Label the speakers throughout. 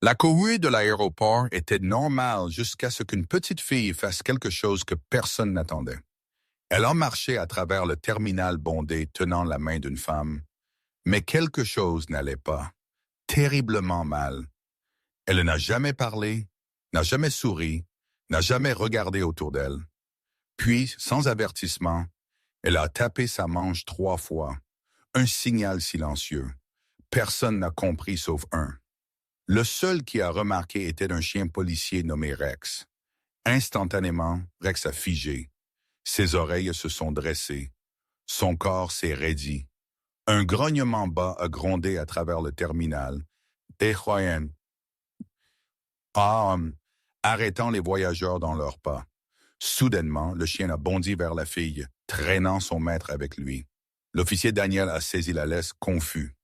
Speaker 1: La cohue de l'aéroport était normale jusqu'à ce qu'une petite fille fasse quelque chose que personne n'attendait. Elle a marché à travers le terminal bondé tenant la main d'une femme, mais quelque chose n'allait pas, terriblement mal. Elle n'a jamais parlé, n'a jamais souri, n'a jamais regardé autour d'elle. Puis, sans avertissement, elle a tapé sa manche 3 fois, un signal silencieux. Personne n'a compris sauf un. Le seul qui a remarqué était un chien policier nommé Rex. Instantanément, Rex a figé. Ses oreilles se sont dressées. Son corps s'est raidi. Un grognement bas a grondé à travers le terminal. Décroyant. Ah, arrêtant les voyageurs dans leurs pas. Soudainement, le chien a bondi vers la fille, traînant son maître avec lui. L'officier Daniel a saisi la laisse, confus.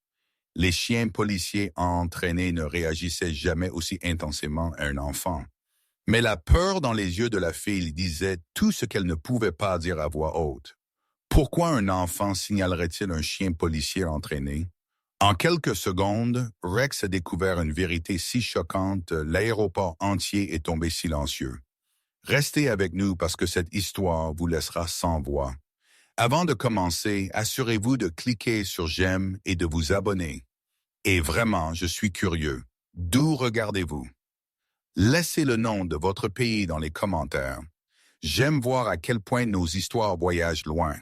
Speaker 1: Les chiens policiers entraînés ne réagissaient jamais aussi intensément à un enfant. Mais la peur dans les yeux de la fille disait tout ce qu'elle ne pouvait pas dire à voix haute. Pourquoi un enfant signalerait-il un chien policier entraîné? En quelques secondes, Rex a découvert une vérité si choquante, l'aéroport entier est tombé silencieux. Restez avec nous parce que cette histoire vous laissera sans voix. Avant de commencer, assurez-vous de cliquer sur j'aime et de vous abonner. Et vraiment, je suis curieux. D'où regardez-vous? Laissez le nom de votre pays dans les commentaires. J'aime voir à quel point nos histoires voyagent loin.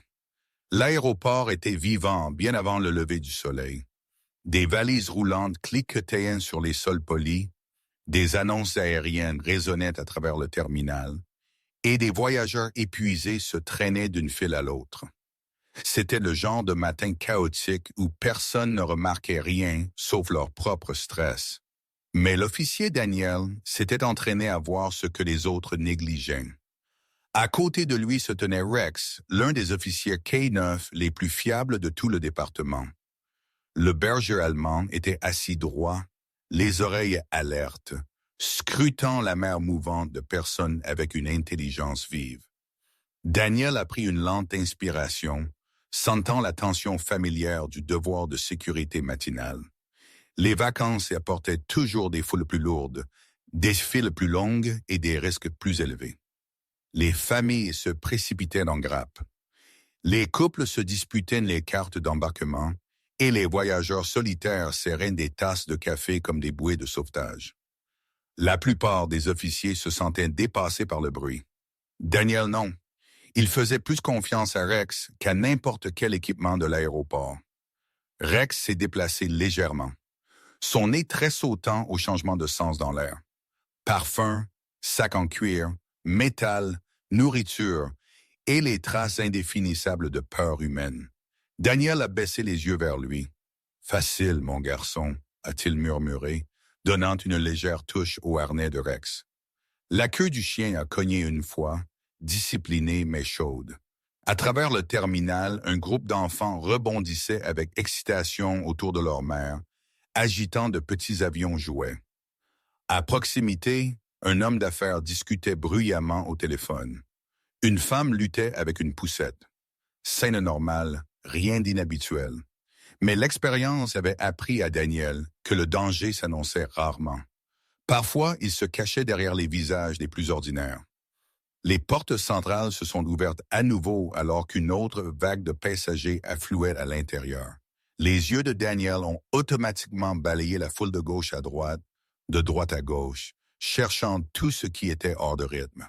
Speaker 1: L'aéroport était vivant bien avant le lever du soleil. Des valises roulantes cliquetaient sur les sols polis, des annonces aériennes résonnaient à travers le terminal, et des voyageurs épuisés se traînaient d'une file à l'autre. C'était le genre de matin chaotique où personne ne remarquait rien sauf leur propre stress. Mais l'officier Daniel s'était entraîné à voir ce que les autres négligeaient. À côté de lui se tenait Rex, l'un des officiers K9 les plus fiables de tout le département. Le berger allemand était assis droit, les oreilles alertes, scrutant la mer mouvante de personnes avec une intelligence vive. Daniel a pris une lente inspiration, sentant la tension familière du devoir de sécurité matinale. Les vacances apportaient toujours des foules plus lourdes, des files plus longues et des risques plus élevés. Les familles se précipitaient en grappe. Les couples se disputaient les cartes d'embarquement et les voyageurs solitaires serraient des tasses de café comme des bouées de sauvetage. La plupart des officiers se sentaient dépassés par le bruit. Daniel non. Il faisait plus confiance à Rex qu'à n'importe quel équipement de l'aéroport. Rex s'est déplacé légèrement. Son nez très sautant au changement de sens dans l'air. Parfum, sac en cuir, métal, nourriture et les traces indéfinissables de peur humaine. Daniel a baissé les yeux vers lui. « Facile, mon garçon », a-t-il murmuré, donnant une légère touche au harnais de Rex. La queue du chien a cogné une fois, disciplinée mais chaude. À travers le terminal, un groupe d'enfants rebondissait avec excitation autour de leur mère, agitant de petits avions jouets. À proximité, un homme d'affaires discutait bruyamment au téléphone. Une femme luttait avec une poussette. Scène normale, rien d'inhabituel. Mais l'expérience avait appris à Daniel que le danger s'annonçait rarement. Parfois, il se cachait derrière les visages les plus ordinaires. Les portes centrales se sont ouvertes à nouveau alors qu'une autre vague de passagers affluait à l'intérieur. Les yeux de Daniel ont automatiquement balayé la foule de gauche à droite, de droite à gauche, cherchant tout ce qui était hors de rythme.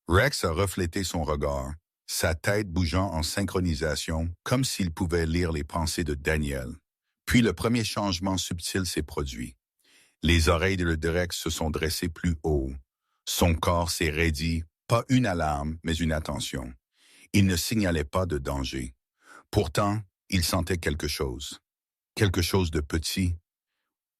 Speaker 1: Rex a reflété son regard, sa tête bougeant en synchronisation comme s'il pouvait lire les pensées de Daniel. Puis le premier changement subtil s'est produit. Les oreilles de Rex se sont dressées plus haut. Son corps s'est raidi, pas une alarme, mais une attention. Il ne signalait pas de danger. Pourtant, il sentait quelque chose. Quelque chose de petit,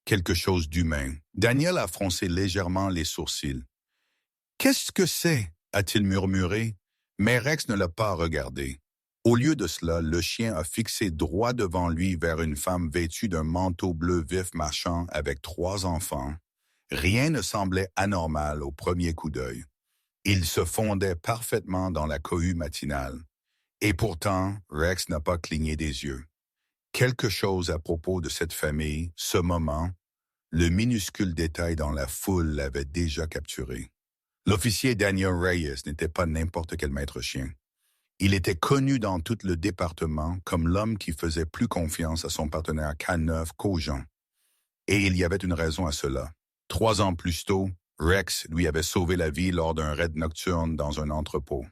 Speaker 1: quelque chose d'humain. Daniel a froncé légèrement les sourcils. « Qu'est-ce que c'est ?» a-t-il murmuré, mais Rex ne l'a pas regardé. Au lieu de cela, le chien a fixé droit devant lui vers une femme vêtue d'un manteau bleu vif marchant avec 3 enfants. Rien ne semblait anormal au premier coup d'œil. Il se fondait parfaitement dans la cohue matinale. Et pourtant, Rex n'a pas cligné des yeux. Quelque chose à propos de cette famille, ce moment, Le minuscule détail dans la foule l'avait déjà capturé. L'officier Daniel Reyes n'était pas n'importe quel maître chien. Il était connu dans tout le département comme l'homme qui faisait plus confiance à son partenaire Caneuf qu'aux gens. Et il y avait une raison à cela. 3 ans plus tôt, Rex lui avait sauvé la vie lors d'un raid nocturne dans un entrepôt.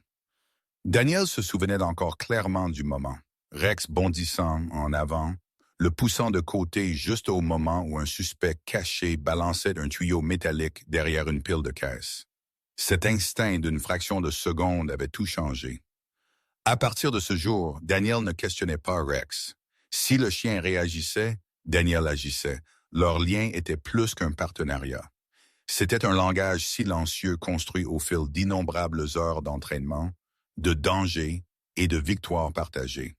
Speaker 1: Daniel se souvenait encore clairement du moment. Rex bondissant en avant, le poussant de côté juste au moment où un suspect caché balançait un tuyau métallique derrière une pile de caisses. Cet instinct d'une fraction de seconde avait tout changé. À partir de ce jour, Daniel ne questionnait pas Rex. Si le chien réagissait, Daniel agissait. Leur lien était plus qu'un partenariat. C'était un langage silencieux construit au fil d'innombrables heures d'entraînement, de dangers et de victoires partagées.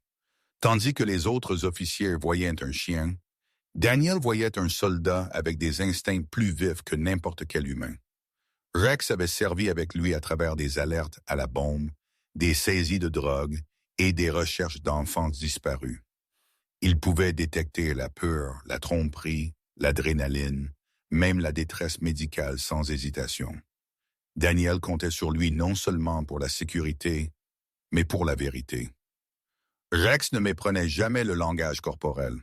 Speaker 1: Tandis que les autres officiers voyaient un chien, Daniel voyait un soldat avec des instincts plus vifs que n'importe quel humain. Rex avait servi avec lui à travers des alertes à la bombe, des saisies de drogue et des recherches d'enfants disparus. Il pouvait détecter la peur, la tromperie, l'adrénaline, même la détresse médicale sans hésitation. Daniel comptait sur lui non seulement pour la sécurité, mais pour la vérité. Rex ne méprenait jamais le langage corporel.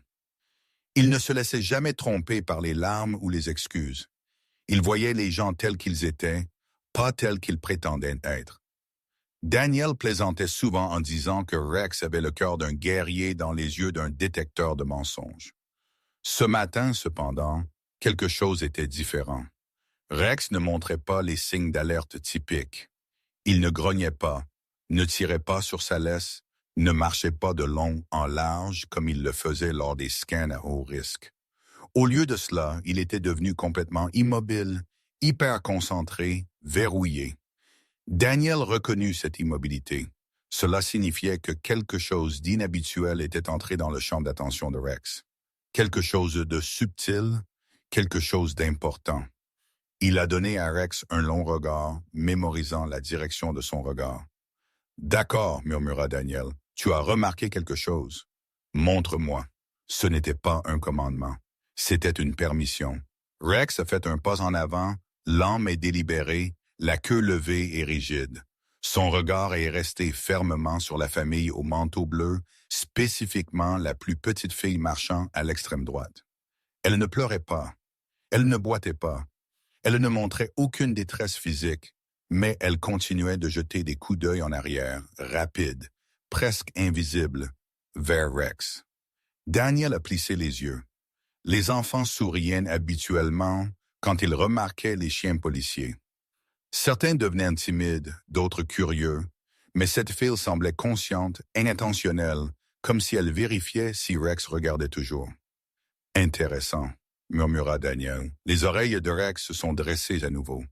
Speaker 1: Il ne se laissait jamais tromper par les larmes ou les excuses. Il voyait les gens tels qu'ils étaient, pas tels qu'ils prétendaient être. Daniel plaisantait souvent en disant que Rex avait le cœur d'un guerrier dans les yeux d'un détecteur de mensonges. Ce matin, cependant, quelque chose était différent. Rex ne montrait pas les signes d'alerte typiques. Il ne grognait pas, ne tirait pas sur sa laisse, ne marchait pas de long en large comme il le faisait lors des scans à haut risque. Au lieu de cela, il était devenu complètement immobile, hyper concentré, verrouillé. Daniel reconnut cette immobilité. Cela signifiait que quelque chose d'inhabituel était entré dans le champ d'attention de Rex. Quelque chose de subtil, quelque chose d'important. Il a donné à Rex un long regard, mémorisant la direction de son regard. « D'accord, murmura Daniel, tu as remarqué quelque chose. Montre-moi. » Ce n'était pas un commandement. C'était une permission. Rex a fait un pas en avant, lent mais délibéré, la queue levée et rigide. Son regard est resté fermement sur la famille au manteau bleu, spécifiquement la plus petite fille marchant à l'extrême droite. Elle ne pleurait pas. Elle ne boitait pas. Elle ne montrait aucune détresse physique, mais elle continuait de jeter des coups d'œil en arrière, rapides, presque invisibles, vers Rex. Daniel a plissé les yeux. Les enfants souriaient habituellement quand ils remarquaient les chiens policiers. Certains devenaient timides, d'autres curieux, mais cette fille semblait consciente, inintentionnelle, comme si elle vérifiait si Rex regardait toujours. « Intéressant », murmura Daniel. Les oreilles de Rex se sont dressées à nouveau.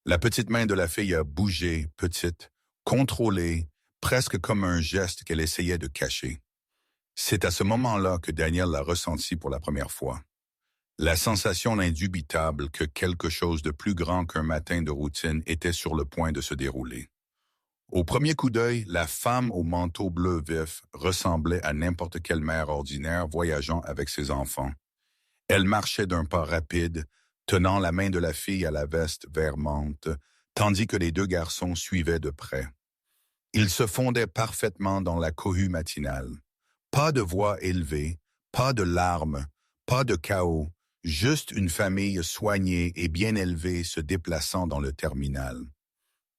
Speaker 1: La petite main de la fille a bougé, petite, contrôlée, presque comme un geste qu'elle essayait de cacher. C'est à ce moment-là que Daniel l'a ressenti pour la première fois. La sensation indubitable que quelque chose de plus grand qu'un matin de routine était sur le point de se dérouler. Au premier coup d'œil, la femme au manteau bleu vif ressemblait à n'importe quelle mère ordinaire voyageant avec ses enfants. Elle marchait d'un pas rapide, tenant la main de la fille à la veste vert menthe, tandis que les 2 garçons suivaient de près. Ils se fondaient parfaitement dans la cohue matinale. Pas de voix élevée, pas de larmes, pas de chaos, juste une famille soignée et bien élevée se déplaçant dans le terminal.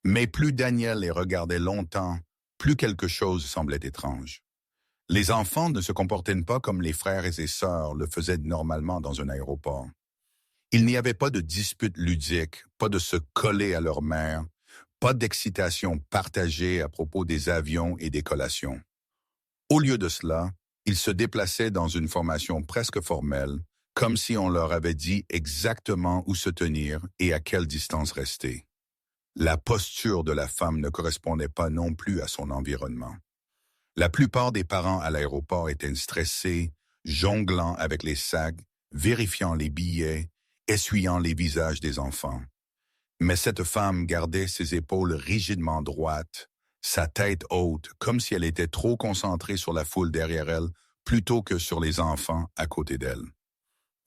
Speaker 1: Mais plus Daniel les regardait longtemps, plus quelque chose semblait étrange. Les enfants ne se comportaient pas comme les frères et ses sœurs le faisaient normalement dans un aéroport. Il n'y avait pas de dispute ludique, pas de se coller à leur mère, pas d'excitation partagée à propos des avions et des collations. Au lieu de cela, ils se déplaçaient dans une formation presque formelle, comme si on leur avait dit exactement où se tenir et à quelle distance rester. La posture de la femme ne correspondait pas non plus à son environnement. La plupart des parents à l'aéroport étaient stressés, jonglant avec les sacs, vérifiant les billets, essuyant les visages des enfants. Mais cette femme gardait ses épaules rigidement droites, sa tête haute, comme si elle était trop concentrée sur la foule derrière elle, plutôt que sur les enfants à côté d'elle.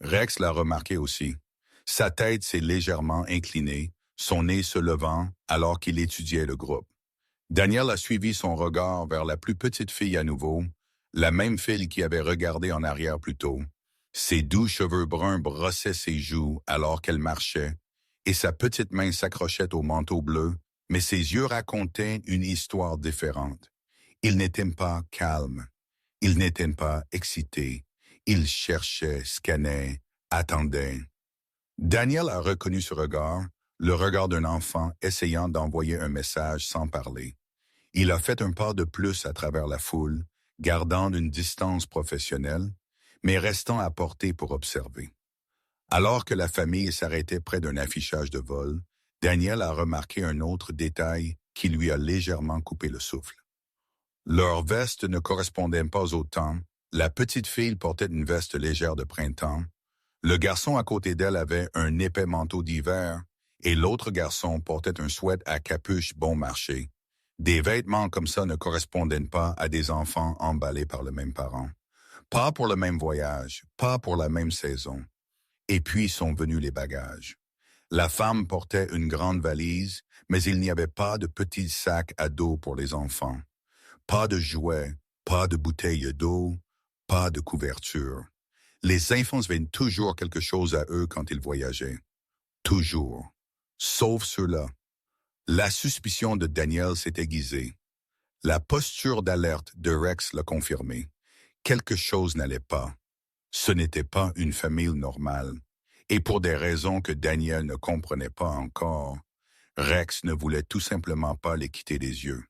Speaker 1: Rex l'a remarqué aussi. Sa tête s'est légèrement inclinée, son nez se levant alors qu'il étudiait le groupe. Daniel a suivi son regard vers la plus petite fille à nouveau, la même fille qui avait regardé en arrière plus tôt. Ses doux cheveux bruns brossaient ses joues alors qu'elle marchait, et sa petite main s'accrochait au manteau bleu, mais ses yeux racontaient une histoire différente. Il n'était pas calme, il n'était pas excité, il cherchait, scannait, attendait. Daniel a reconnu ce regard, le regard d'un enfant essayant d'envoyer un message sans parler. Il a fait un pas de plus à travers la foule, gardant une distance professionnelle, mais restant à portée pour observer. Alors que la famille s'arrêtait près d'un affichage de vol, Daniel a remarqué un autre détail qui lui a légèrement coupé le souffle. Leurs vestes ne correspondaient pas au temps. La petite fille portait une veste légère de printemps. Le garçon à côté d'elle avait un épais manteau d'hiver et l'autre garçon portait un sweat à capuche bon marché. Des vêtements comme ça ne correspondaient pas à des enfants emballés par le même parent. Pas pour le même voyage, pas pour la même saison. Et puis sont venus les bagages. La femme portait une grande valise, mais il n'y avait pas de petits sacs à dos pour les enfants. Pas de jouets, pas de bouteilles d'eau, pas de couverture. Les enfants avaient toujours quelque chose à eux quand ils voyageaient. Toujours. Sauf ceux-là. La suspicion de Daniel s'est aiguisée. La posture d'alerte de Rex l'a confirmé. Quelque chose n'allait pas. Ce n'était pas une famille normale. Et pour des raisons que Daniel ne comprenait pas encore, Rex ne voulait tout simplement pas les quitter des yeux.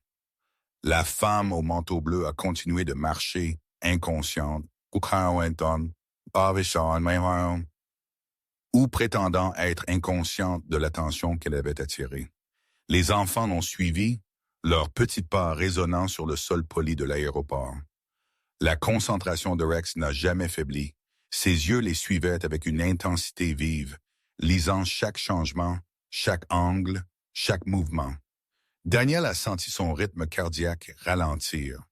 Speaker 1: La femme au manteau bleu a continué de marcher, inconsciente, ou prétendant être inconsciente de l'attention qu'elle avait attirée. Les enfants l'ont suivi, leurs petits pas résonnant sur le sol poli de l'aéroport. La concentration de Rex n'a jamais faibli. Ses yeux les suivaient avec une intensité vive, lisant chaque changement, chaque angle, chaque mouvement. Daniel a senti son rythme cardiaque ralentir,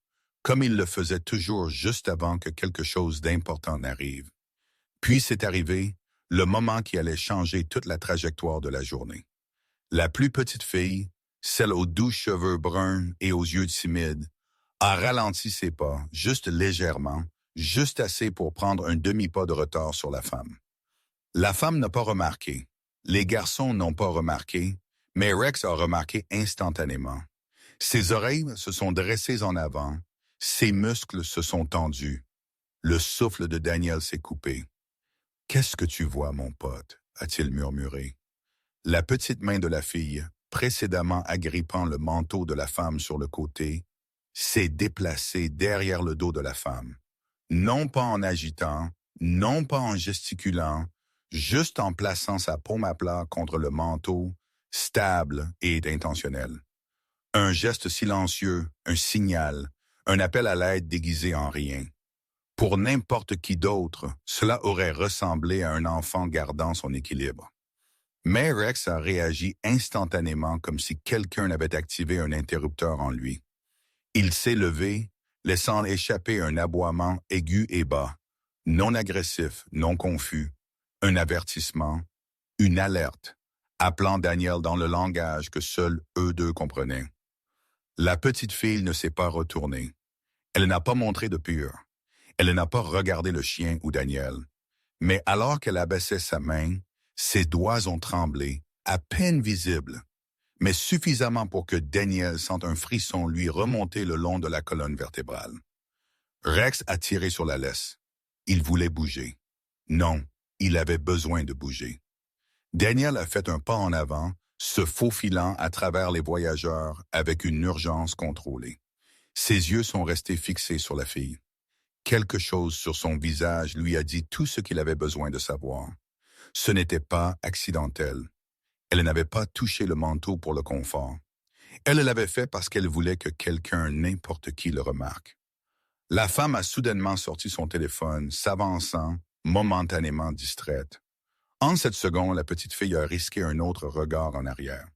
Speaker 1: comme il le faisait toujours juste avant que quelque chose d'important n'arrive. Puis c'est arrivé, le moment qui allait changer toute la trajectoire de la journée. La plus petite fille, celle aux doux cheveux bruns et aux yeux timides, a ralenti ses pas, juste légèrement, juste assez pour prendre un demi-pas de retard sur la femme. La femme n'a pas remarqué. Les garçons n'ont pas remarqué, mais Rex a remarqué instantanément. Ses oreilles se sont dressées en avant, ses muscles se sont tendus. Le souffle de Daniel s'est coupé. « Qu'est-ce que tu vois, mon pote ?» a-t-il murmuré. La petite main de la fille, précédemment agrippant le manteau de la femme sur le côté, s'est déplacée derrière le dos de la femme. Non pas en agitant, non pas en gesticulant, juste en plaçant sa paume à plat contre le manteau, stable et intentionnel. Un geste silencieux, un signal, un appel à l'aide déguisé en rien. Pour n'importe qui d'autre, cela aurait ressemblé à un enfant gardant son équilibre. Mais Rex a réagi instantanément comme si quelqu'un avait activé un interrupteur en lui. Il s'est levé, laissant échapper un aboiement aigu et bas, non agressif, non confus, un avertissement, une alerte, appelant Daniel dans le langage que seuls eux deux comprenaient. La petite fille ne s'est pas retournée. Elle n'a pas montré de peur. Elle n'a pas regardé le chien ou Daniel. Mais alors qu'elle abaissait sa main, ses doigts ont tremblé, à peine visibles, mais suffisamment pour que Daniel sente un frisson lui remonter le long de la colonne vertébrale. Rex a tiré sur la laisse. Il voulait bouger. Non, il avait besoin de bouger. Daniel a fait un pas en avant, se faufilant à travers les voyageurs avec une urgence contrôlée. Ses yeux sont restés fixés sur la fille. Quelque chose sur son visage lui a dit tout ce qu'il avait besoin de savoir. Ce n'était pas accidentel. Elle n'avait pas touché le manteau pour le confort. Elle l'avait fait parce qu'elle voulait que quelqu'un, n'importe qui, le remarque. La femme a soudainement sorti son téléphone, s'avançant, momentanément distraite. En cette seconde, la petite fille a risqué un autre regard en arrière.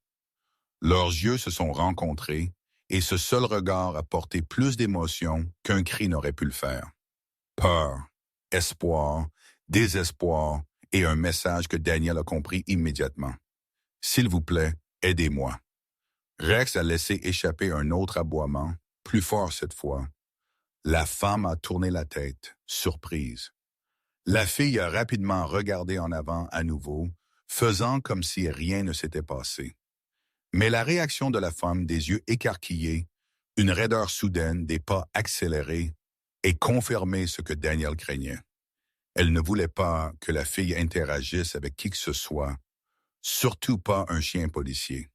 Speaker 1: Leurs yeux se sont rencontrés et ce seul regard a porté plus d'émotion qu'un cri n'aurait pu le faire. Peur, espoir, désespoir et un message que Daniel a compris immédiatement. « S'il vous plaît, aidez-moi. » Rex a laissé échapper un autre aboiement, plus fort cette fois. La femme a tourné la tête, surprise. La fille a rapidement regardé en avant à nouveau, faisant comme si rien ne s'était passé. Mais la réaction de la femme, des yeux écarquillés, une raideur soudaine, des pas accélérés, et confirmé ce que Daniel craignait. Elle ne voulait pas que la fille interagisse avec qui que ce soit, surtout pas un chien policier.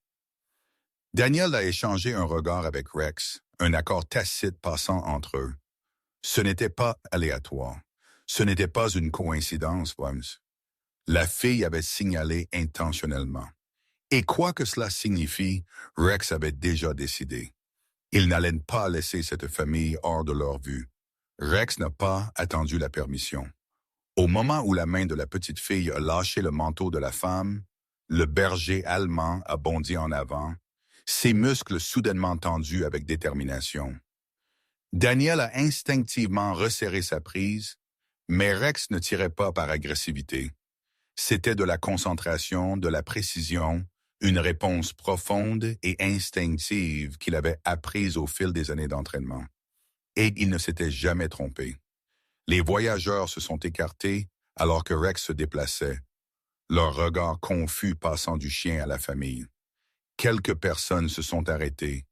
Speaker 1: Daniel a échangé un regard avec Rex, un accord tacite passant entre eux. Ce n'était pas aléatoire. Ce n'était pas une coïncidence, Holmes. La fille avait signalé intentionnellement. Et quoi que cela signifie, Rex avait déjà décidé. Il n'allait pas laisser cette famille hors de leur vue. Rex n'a pas attendu la permission. Au moment où la main de la petite fille a lâché le manteau de la femme, le berger allemand a bondi en avant, ses muscles soudainement tendus avec détermination. Daniel a instinctivement resserré sa prise, mais Rex ne tirait pas par agressivité. C'était de la concentration, de la précision, une réponse profonde et instinctive qu'il avait apprise au fil des années d'entraînement. Et il ne s'était jamais trompé. Les voyageurs se sont écartés alors que Rex se déplaçait, leur regard confus passant du chien à la famille. Quelques personnes se sont arrêtées,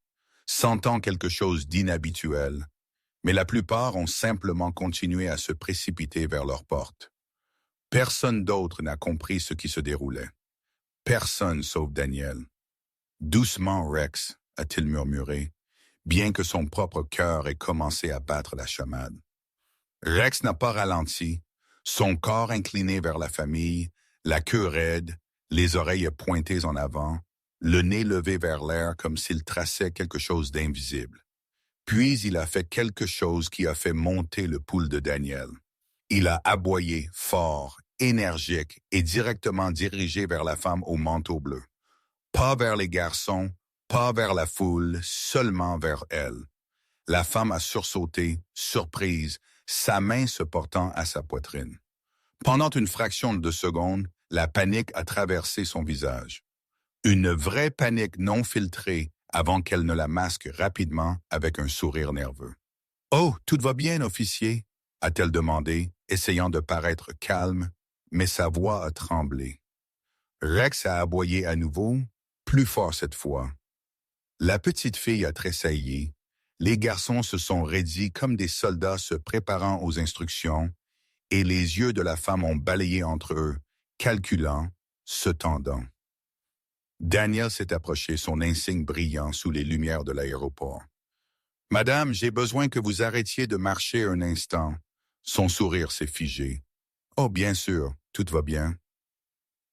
Speaker 1: sentant quelque chose d'inhabituel, mais la plupart ont simplement continué à se précipiter vers leur porte. Personne d'autre n'a compris ce qui se déroulait. Personne sauf Daniel. « Doucement, Rex », a-t-il murmuré, bien que son propre cœur ait commencé à battre la chamade. Rex n'a pas ralenti, son corps incliné vers la famille, la queue raide, les oreilles pointées en avant, le nez levé vers l'air comme s'il traçait quelque chose d'invisible. Puis il a fait quelque chose qui a fait monter le pouls de Daniel. Il a aboyé fort, énergique et directement dirigé vers la femme au manteau bleu. Pas vers les garçons, pas vers la foule, seulement vers elle. La femme a sursauté, surprise, sa main se portant à sa poitrine. Pendant une fraction de seconde, la panique a traversé son visage. Une vraie panique non filtrée avant qu'elle ne la masque rapidement avec un sourire nerveux. « Oh, tout va bien, officier ?» a-t-elle demandé, essayant de paraître calme, mais sa voix a tremblé. Rex a aboyé à nouveau, plus fort cette fois. La petite fille a tressailli. Les garçons se sont raidis comme des soldats se préparant aux instructions, et les yeux de la femme ont balayé entre eux, calculant, se tendant. Daniel s'est approché, son insigne brillant sous les lumières de l'aéroport. « Madame, j'ai besoin que vous arrêtiez de marcher un instant. » Son sourire s'est figé. « Oh, bien sûr, tout va bien. »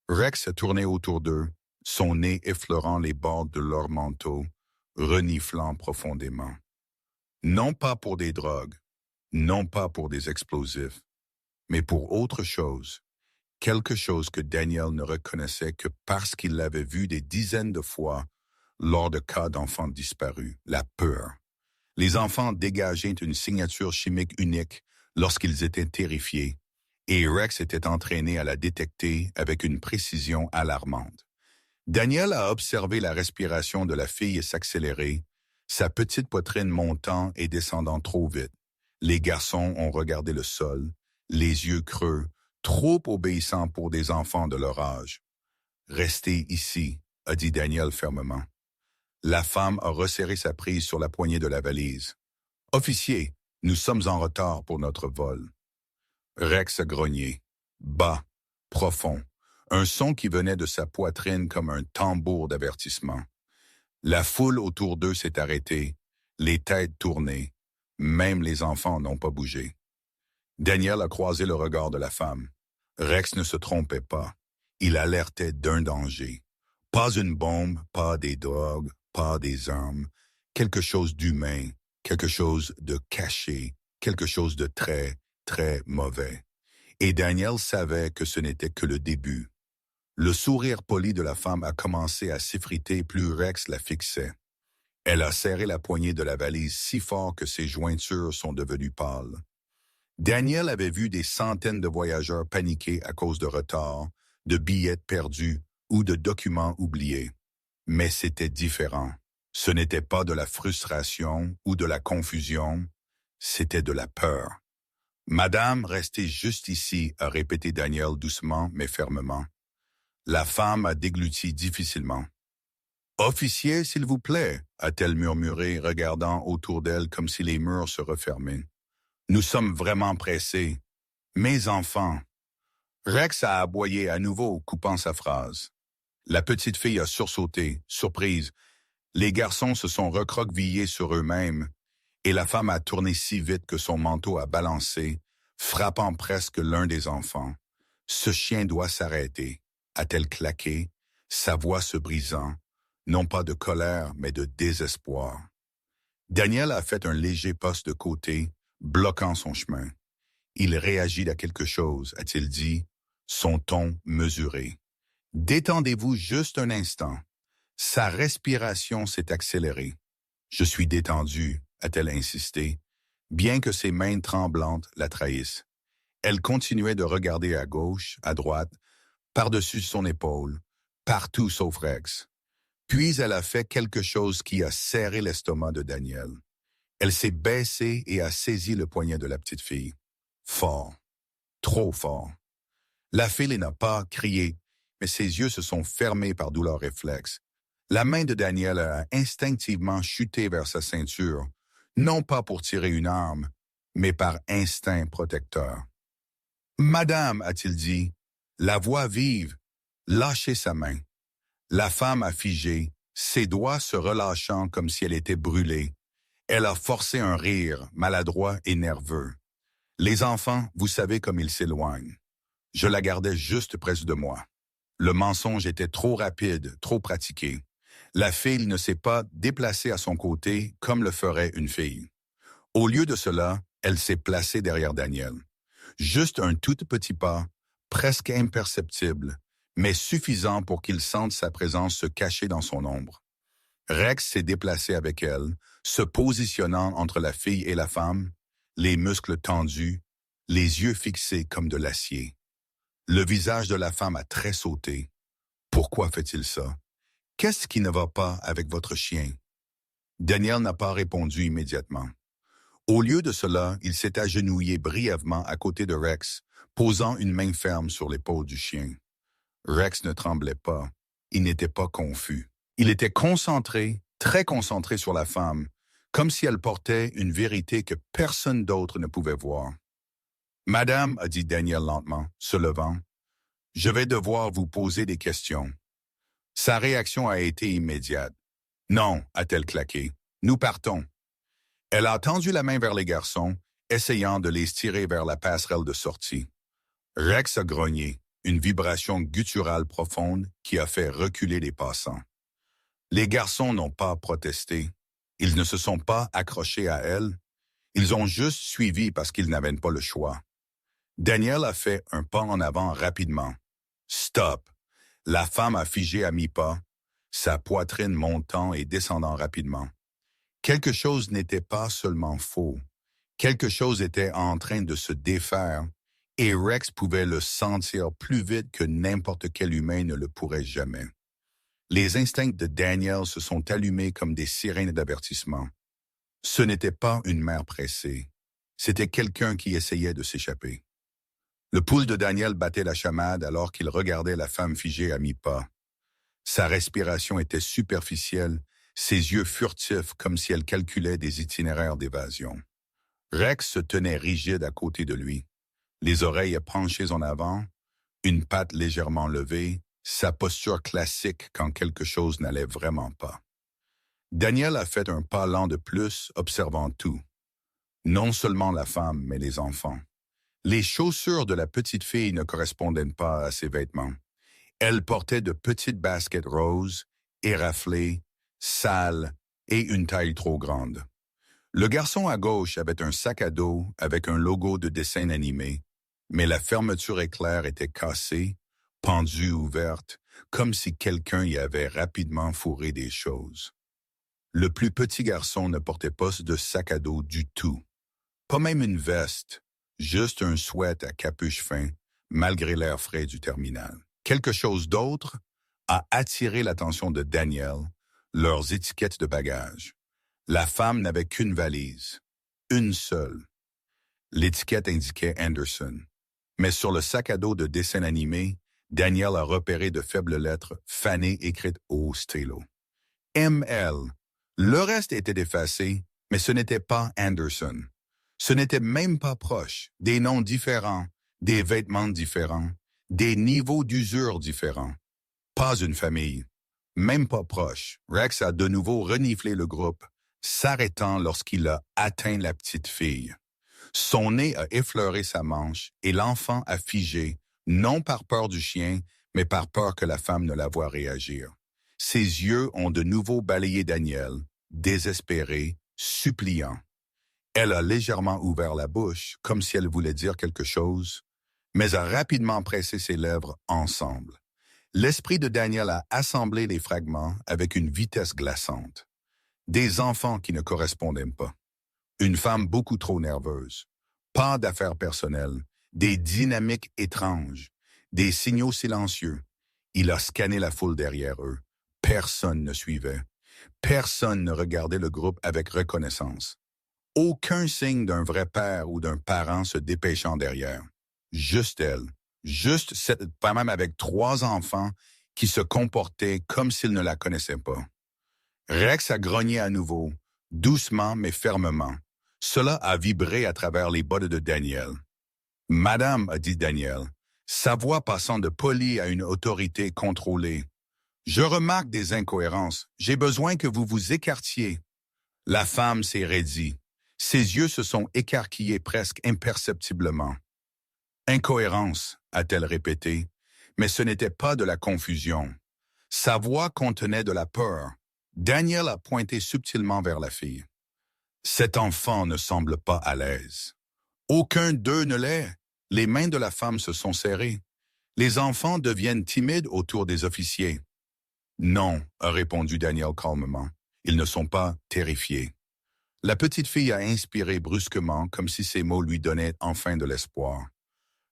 Speaker 1: Rex a tourné autour d'eux, son nez effleurant les bords de leur manteau, reniflant profondément. Non pas pour des drogues, non pas pour des explosifs, mais pour autre chose. Quelque chose que Daniel ne reconnaissait que parce qu'il l'avait vu des dizaines de fois lors de cas d'enfants disparus, la peur. Les enfants dégageaient une signature chimique unique lorsqu'ils étaient terrifiés, et Rex était entraîné à la détecter avec une précision alarmante. Daniel a observé la respiration de la fille s'accélérer, sa petite poitrine montant et descendant trop vite. Les garçons ont regardé le sol, les yeux creux, trop obéissants pour des enfants de leur âge. « Restez ici », a dit Daniel fermement. La femme a resserré sa prise sur la poignée de la valise. « Officier, nous sommes en retard pour notre vol. » Rex a grogné, bas, profond, un son qui venait de sa poitrine comme un tambour d'avertissement. La foule autour d'eux s'est arrêtée, les têtes tournées, même les enfants n'ont pas bougé. Daniel a croisé le regard de la femme. Rex ne se trompait pas. Il alertait d'un danger. Pas une bombe, pas des drogues, pas des armes. Quelque chose d'humain, quelque chose de caché, quelque chose de très, très mauvais. Et Daniel savait que ce n'était que le début. Le sourire poli de la femme a commencé à s'effriter plus Rex la fixait. Elle a serré la poignée de la valise si fort que ses jointures sont devenues pâles. Daniel avait vu des centaines de voyageurs paniquer à cause de retards, de billets perdus ou de documents oubliés. Mais c'était différent. Ce n'était pas de la frustration ou de la confusion, c'était de la peur. Madame, restez juste ici, a répété Daniel doucement mais fermement. La femme a dégluti difficilement. Officier, s'il vous plaît, a-t-elle murmuré, regardant autour d'elle comme si les murs se refermaient. Nous sommes vraiment pressés. Mes enfants. Rex a aboyé à nouveau, coupant sa phrase. La petite fille a sursauté, surprise. Les garçons se sont recroquevillés sur eux-mêmes, et la femme a tourné si vite que son manteau a balancé, frappant presque l'un des enfants. Ce chien doit s'arrêter, a-t-elle claqué, sa voix se brisant, non pas de colère, mais de désespoir. Daniel a fait un léger pas de côté, bloquant son chemin. Il réagit à quelque chose, a-t-il dit, son ton mesuré. Détendez-vous juste un instant. Sa respiration s'est accélérée. Je suis détendu, a-t-elle insisté, bien que ses mains tremblantes la trahissent. Elle continuait de regarder à gauche, à droite, par-dessus son épaule, partout sauf Rex. Puis elle a fait quelque chose qui a serré l'estomac de Daniel. Elle s'est baissée et a saisi le poignet de la petite fille. Fort, trop fort. La fille n'a pas crié, mais ses yeux se sont fermés par douleur réflexe. La main de Daniel a instinctivement chuté vers sa ceinture, non pas pour tirer une arme, mais par instinct protecteur. « Madame, a-t-il dit, la voix vive, lâchez sa main. » La femme a figé, ses doigts se relâchant comme si elle était brûlée. Elle a forcé un rire, maladroit et nerveux. Les enfants, vous savez comme ils s'éloignent. Je la gardais juste près de moi. Le mensonge était trop rapide, trop pratiqué. La fille ne s'est pas déplacée à son côté comme le ferait une fille. Au lieu de cela, elle s'est placée derrière Daniel. Juste un tout petit pas, presque imperceptible, mais suffisant pour qu'il sente sa présence se cacher dans son ombre. Rex s'est déplacé avec elle, se positionnant entre la fille et la femme, les muscles tendus, les yeux fixés comme de l'acier. Le visage de la femme a tressauté. Pourquoi fait-il ça? Qu'est-ce qui ne va pas avec votre chien? Daniel n'a pas répondu immédiatement. Au lieu de cela, il s'est agenouillé brièvement à côté de Rex, posant une main ferme sur l'épaule du chien. Rex ne tremblait pas. Il n'était pas confus. Il était concentré, très concentré sur la femme, comme si elle portait une vérité que personne d'autre ne pouvait voir. « Madame, a dit Daniel lentement, se levant, « je vais devoir vous poser des questions. » Sa réaction a été immédiate. « Non, a-t-elle claqué, nous partons. » Elle a tendu la main vers les garçons, essayant de les tirer vers la passerelle de sortie. Rex a grogné, une vibration gutturale profonde qui a fait reculer les passants. Les garçons n'ont pas protesté. Ils ne se sont pas accrochés à elle. Ils ont juste suivi parce qu'ils n'avaient pas le choix. Daniel a fait un pas en avant rapidement. Stop! La femme a figé à mi-pas, sa poitrine montant et descendant rapidement. Quelque chose n'était pas seulement faux. Quelque chose était en train de se défaire et Rex pouvait le sentir plus vite que n'importe quel humain ne le pourrait jamais. Les instincts de Daniel se sont allumés comme des sirènes d'avertissement. Ce n'était pas une mère pressée. C'était quelqu'un qui essayait de s'échapper. Le pouls de Daniel battait la chamade alors qu'il regardait la femme figée à mi-pas. Sa respiration était superficielle, ses yeux furtifs comme si elle calculait des itinéraires d'évasion. Rex se tenait rigide à côté de lui, les oreilles penchées en avant, une patte légèrement levée, sa posture classique quand quelque chose n'allait vraiment pas. Daniel a fait un pas lent de plus, observant tout. Non seulement la femme, mais les enfants. Les chaussures de la petite fille ne correspondaient pas à ses vêtements. Elle portait de petites baskets roses, éraflées, sales et une taille trop grande. Le garçon à gauche avait un sac à dos avec un logo de dessin animé, mais la fermeture éclair était cassée, pendue ouverte, comme si quelqu'un y avait rapidement fourré des choses. Le plus petit garçon ne portait pas de sac à dos du tout, pas même une veste, Juste un sweat à capuche fin, malgré l'air frais du terminal. Quelque chose d'autre a attiré l'attention de Daniel, leurs étiquettes de bagages. La femme n'avait qu'une valise, une seule. L'étiquette indiquait Anderson. Mais sur le sac à dos de dessin animé, Daniel a repéré de faibles lettres fanées écrites au stylo. ML. Le reste était effacé, mais ce n'était pas Anderson. Ce n'était même pas proche. Des noms différents, des vêtements différents, des niveaux d'usure différents. Pas une famille. Même pas proche. Rex a de nouveau reniflé le groupe, s'arrêtant lorsqu'il a atteint la petite fille. Son nez a effleuré sa manche et l'enfant a figé, non par peur du chien, mais par peur que la femme ne la voie réagir. Ses yeux ont de nouveau balayé Daniel, désespéré, suppliant. Elle a légèrement ouvert la bouche, comme si elle voulait dire quelque chose, mais a rapidement pressé ses lèvres ensemble. L'esprit de Daniel a assemblé les fragments avec une vitesse glaçante. Des enfants qui ne correspondaient pas. Une femme beaucoup trop nerveuse. Pas d'affaires personnelles. Des dynamiques étranges. Des signaux silencieux. Il a scanné la foule derrière eux. Personne ne suivait. Personne ne regardait le groupe avec reconnaissance. Aucun signe d'un vrai père ou d'un parent se dépêchant derrière. Juste elle. Juste cette femme avec 3 enfants qui se comportaient comme s'ils ne la connaissaient pas. Rex a grogné à nouveau, doucement mais fermement. Cela a vibré à travers les bottes de Daniel. « Madame, a dit Daniel, sa voix passant de poli à une autorité contrôlée. Je remarque des incohérences. J'ai besoin que vous vous écartiez. » La femme s'est raidie. Ses yeux se sont écarquillés presque imperceptiblement. « Incohérence », a-t-elle répété, mais ce n'était pas de la confusion. Sa voix contenait de la peur. Daniel a pointé subtilement vers la fille. Cet enfant ne semble pas à l'aise. Aucun d'eux ne l'est. Les mains de la femme se sont serrées. Les enfants deviennent timides autour des officiers. Non, a répondu Daniel calmement. Ils ne sont pas terrifiés. La petite fille a inspiré brusquement, comme si ces mots lui donnaient enfin de l'espoir.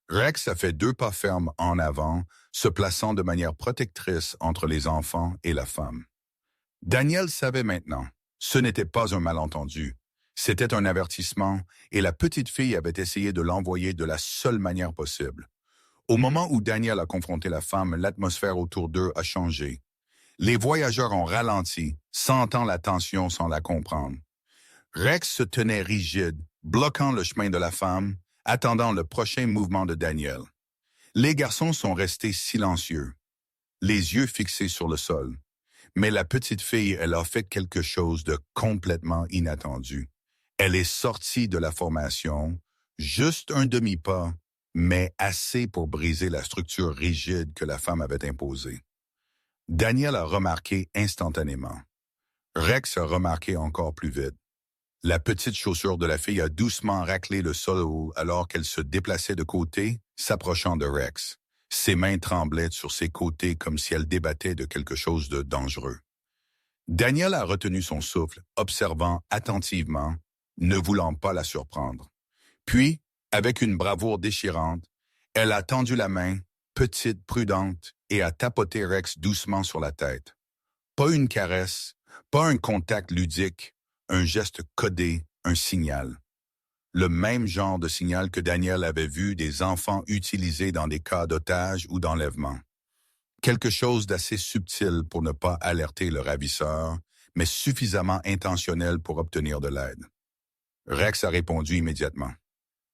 Speaker 1: Rex a fait 2 pas fermes en avant, se plaçant de manière protectrice entre les enfants et la femme. Daniel savait maintenant. Ce n'était pas un malentendu. C'était un avertissement, et la petite fille avait essayé de l'envoyer de la seule manière possible. Au moment où Daniel a confronté la femme, l'atmosphère autour d'eux a changé. Les voyageurs ont ralenti, sentant la tension sans la comprendre. Rex se tenait rigide, bloquant le chemin de la femme, attendant le prochain mouvement de Daniel. Les garçons sont restés silencieux, les yeux fixés sur le sol. Mais la petite fille, elle a fait quelque chose de complètement inattendu. Elle est sortie de la formation, juste un demi-pas, mais assez pour briser la structure rigide que la femme avait imposée. Daniel a remarqué instantanément. Rex a remarqué encore plus vite. La petite chaussure de la fille a doucement raclé le sol alors qu'elle se déplaçait de côté, s'approchant de Rex. Ses mains tremblaient sur ses côtés comme si elle débattait de quelque chose de dangereux. Daniel a retenu son souffle, observant attentivement, ne voulant pas la surprendre. Puis, avec une bravoure déchirante, elle a tendu la main, petite, prudente, et a tapoté Rex doucement sur la tête. Pas une caresse, pas un contact ludique, un geste codé, un signal. Le même genre de signal que Daniel avait vu des enfants utiliser dans des cas d'otage ou d'enlèvement. Quelque chose d'assez subtil pour ne pas alerter le ravisseur, mais suffisamment intentionnel pour obtenir de l'aide. Rex a répondu immédiatement.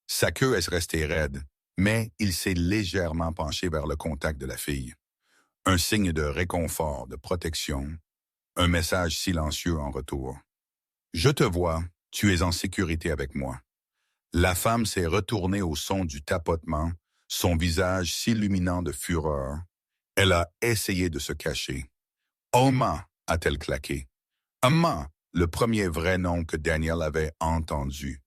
Speaker 1: Sa queue est restée raide, mais il s'est légèrement penché vers le contact de la fille. Un signe de réconfort, de protection, un message silencieux en retour. « Je te vois, tu es en sécurité avec moi. » La femme s'est retournée au son du tapotement, son visage s'illuminant de fureur. Elle a essayé de se cacher. « Oma » a-t-elle claqué. « Amma », le premier vrai nom que Daniel avait entendu.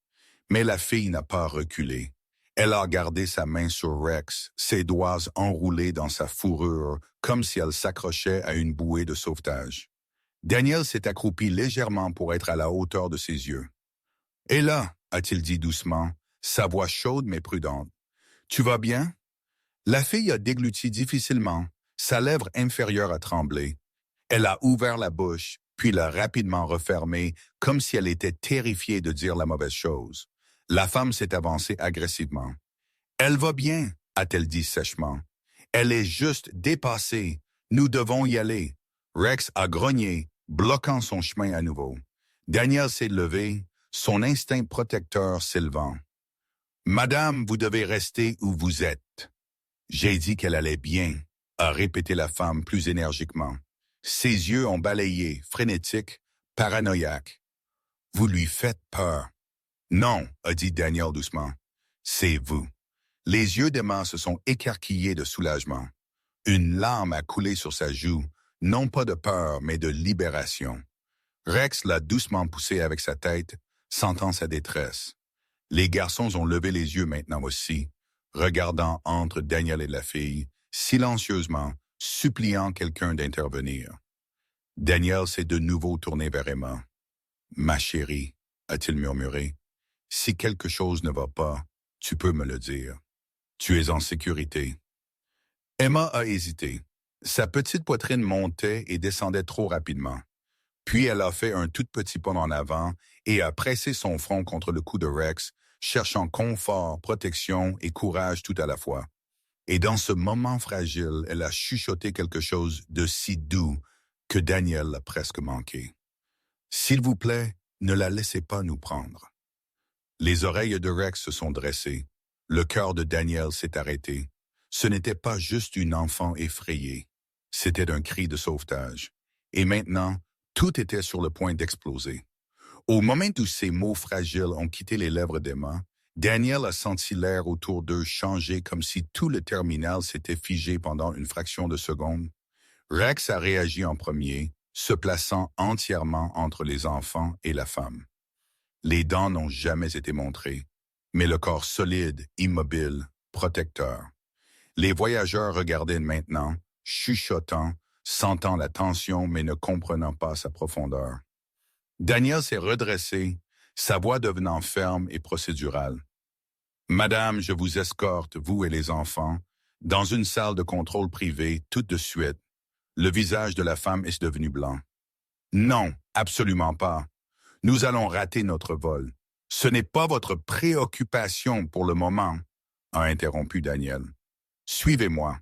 Speaker 1: Mais la fille n'a pas reculé. Elle a gardé sa main sur Rex, ses doigts enroulés dans sa fourrure, comme si elle s'accrochait à une bouée de sauvetage. Daniel s'est accroupi légèrement pour être à la hauteur de ses yeux. « Et là », a-t-il dit doucement, sa voix chaude mais prudente. « Tu vas bien? » La fille a dégluti difficilement, sa lèvre inférieure a tremblé. Elle a ouvert la bouche, puis l'a rapidement refermée, comme si elle était terrifiée de dire la mauvaise chose. La femme s'est avancée agressivement. « Elle va bien, » a-t-elle dit sèchement. « Elle est juste dépassée. Nous devons y aller. » Rex a grogné, bloquant son chemin à nouveau. Daniel s'est levé, son instinct protecteur s'élevant. « Madame, vous devez rester où vous êtes. »« J'ai dit qu'elle allait bien, » a répété la femme plus énergiquement. Ses yeux ont balayé, frénétiques, paranoïaques. « Vous lui faites peur. »« Non, » a dit Daniel doucement. « C'est vous. » Les yeux d'Emma se sont écarquillés de soulagement. Une larme a coulé sur sa joue, non pas de peur, mais de libération. Rex l'a doucement poussée avec sa tête, sentant sa détresse. Les garçons ont levé les yeux maintenant aussi, regardant entre Daniel et la fille, silencieusement, suppliant quelqu'un d'intervenir. Daniel s'est de nouveau tourné vers Emma. « Ma chérie, » a-t-il murmuré, « si quelque chose ne va pas, tu peux me le dire. Tu es en sécurité. » Emma a hésité. Sa petite poitrine montait et descendait trop rapidement. Puis elle a fait un tout petit pas en avant et a pressé son front contre le cou de Rex, cherchant confort, protection et courage tout à la fois. Et dans ce moment fragile, elle a chuchoté quelque chose de si doux que Daniel l'a presque manqué. « S'il vous plaît, ne la laissez pas nous prendre. » Les oreilles de Rex se sont dressées. Le cœur de Daniel s'est arrêté. Ce n'était pas juste une enfant effrayée. C'était un cri de sauvetage. Et maintenant, tout était sur le point d'exploser. Au moment où ces mots fragiles ont quitté les lèvres d'Emma, Daniel a senti l'air autour d'eux changer comme si tout le terminal s'était figé pendant une fraction de seconde. Rex a réagi en premier, se plaçant entièrement entre les enfants et la femme. Les dents n'ont jamais été montrées, mais le corps solide, immobile, protecteur. Les voyageurs regardaient maintenant, chuchotant, sentant la tension mais ne comprenant pas sa profondeur. Daniel s'est redressé, sa voix devenant ferme et procédurale. « Madame, je vous escorte, vous et les enfants, dans une salle de contrôle privée tout de suite. » Le visage de la femme est devenu blanc. « Non, absolument pas. Nous allons rater notre vol. Ce n'est pas votre préoccupation pour le moment, » a interrompu Daniel. « Suivez-moi. »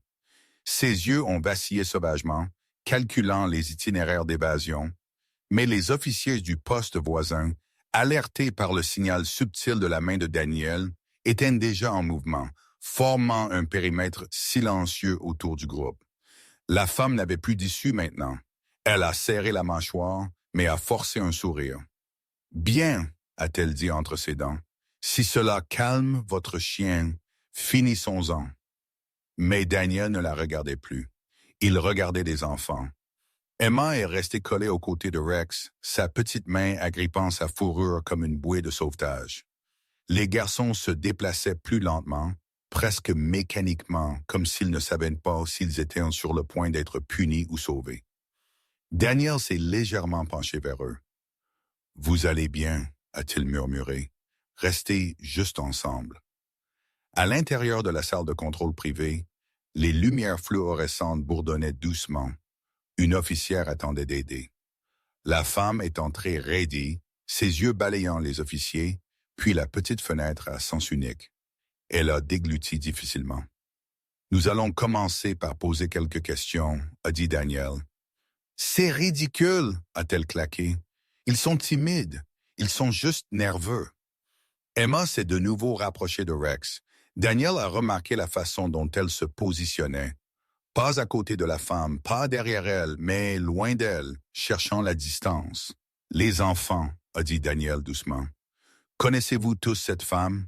Speaker 1: Ses yeux ont vacillé sauvagement, calculant les itinéraires d'évasion, mais les officiers du poste voisin, alertés par le signal subtil de la main de Daniel, étaient déjà en mouvement, formant un périmètre silencieux autour du groupe. La femme n'avait plus d'issue maintenant. Elle a serré la mâchoire, mais a forcé un sourire. « Bien, » a-t-elle dit entre ses dents, « si cela calme votre chien, finissons-en. » Mais Daniel ne la regardait plus. Il regardait les enfants. Emma est restée collée aux côtés de Rex, sa petite main agrippant sa fourrure comme une bouée de sauvetage. Les garçons se déplaçaient plus lentement, presque mécaniquement, comme s'ils ne savaient pas s'ils étaient sur le point d'être punis ou sauvés. Daniel s'est légèrement penché vers eux. « Vous allez bien, » a-t-il murmuré. « Restez juste ensemble. » À l'intérieur de la salle de contrôle privée, les lumières fluorescentes bourdonnaient doucement. Une officière attendait d'aider. La femme est entrée raidie, ses yeux balayant les officiers, puis la petite fenêtre à sens unique. Elle a dégluti difficilement. « Nous allons commencer par poser quelques questions, » a dit Daniel. « C'est ridicule, » a-t-elle claqué. « Ils sont timides, ils sont juste nerveux. » Emma s'est de nouveau rapprochée de Rex. Daniel a remarqué la façon dont elle se positionnait. Pas à côté de la femme, pas derrière elle, mais loin d'elle, cherchant la distance. « Les enfants, » a dit Daniel doucement. « Connaissez-vous tous cette femme? »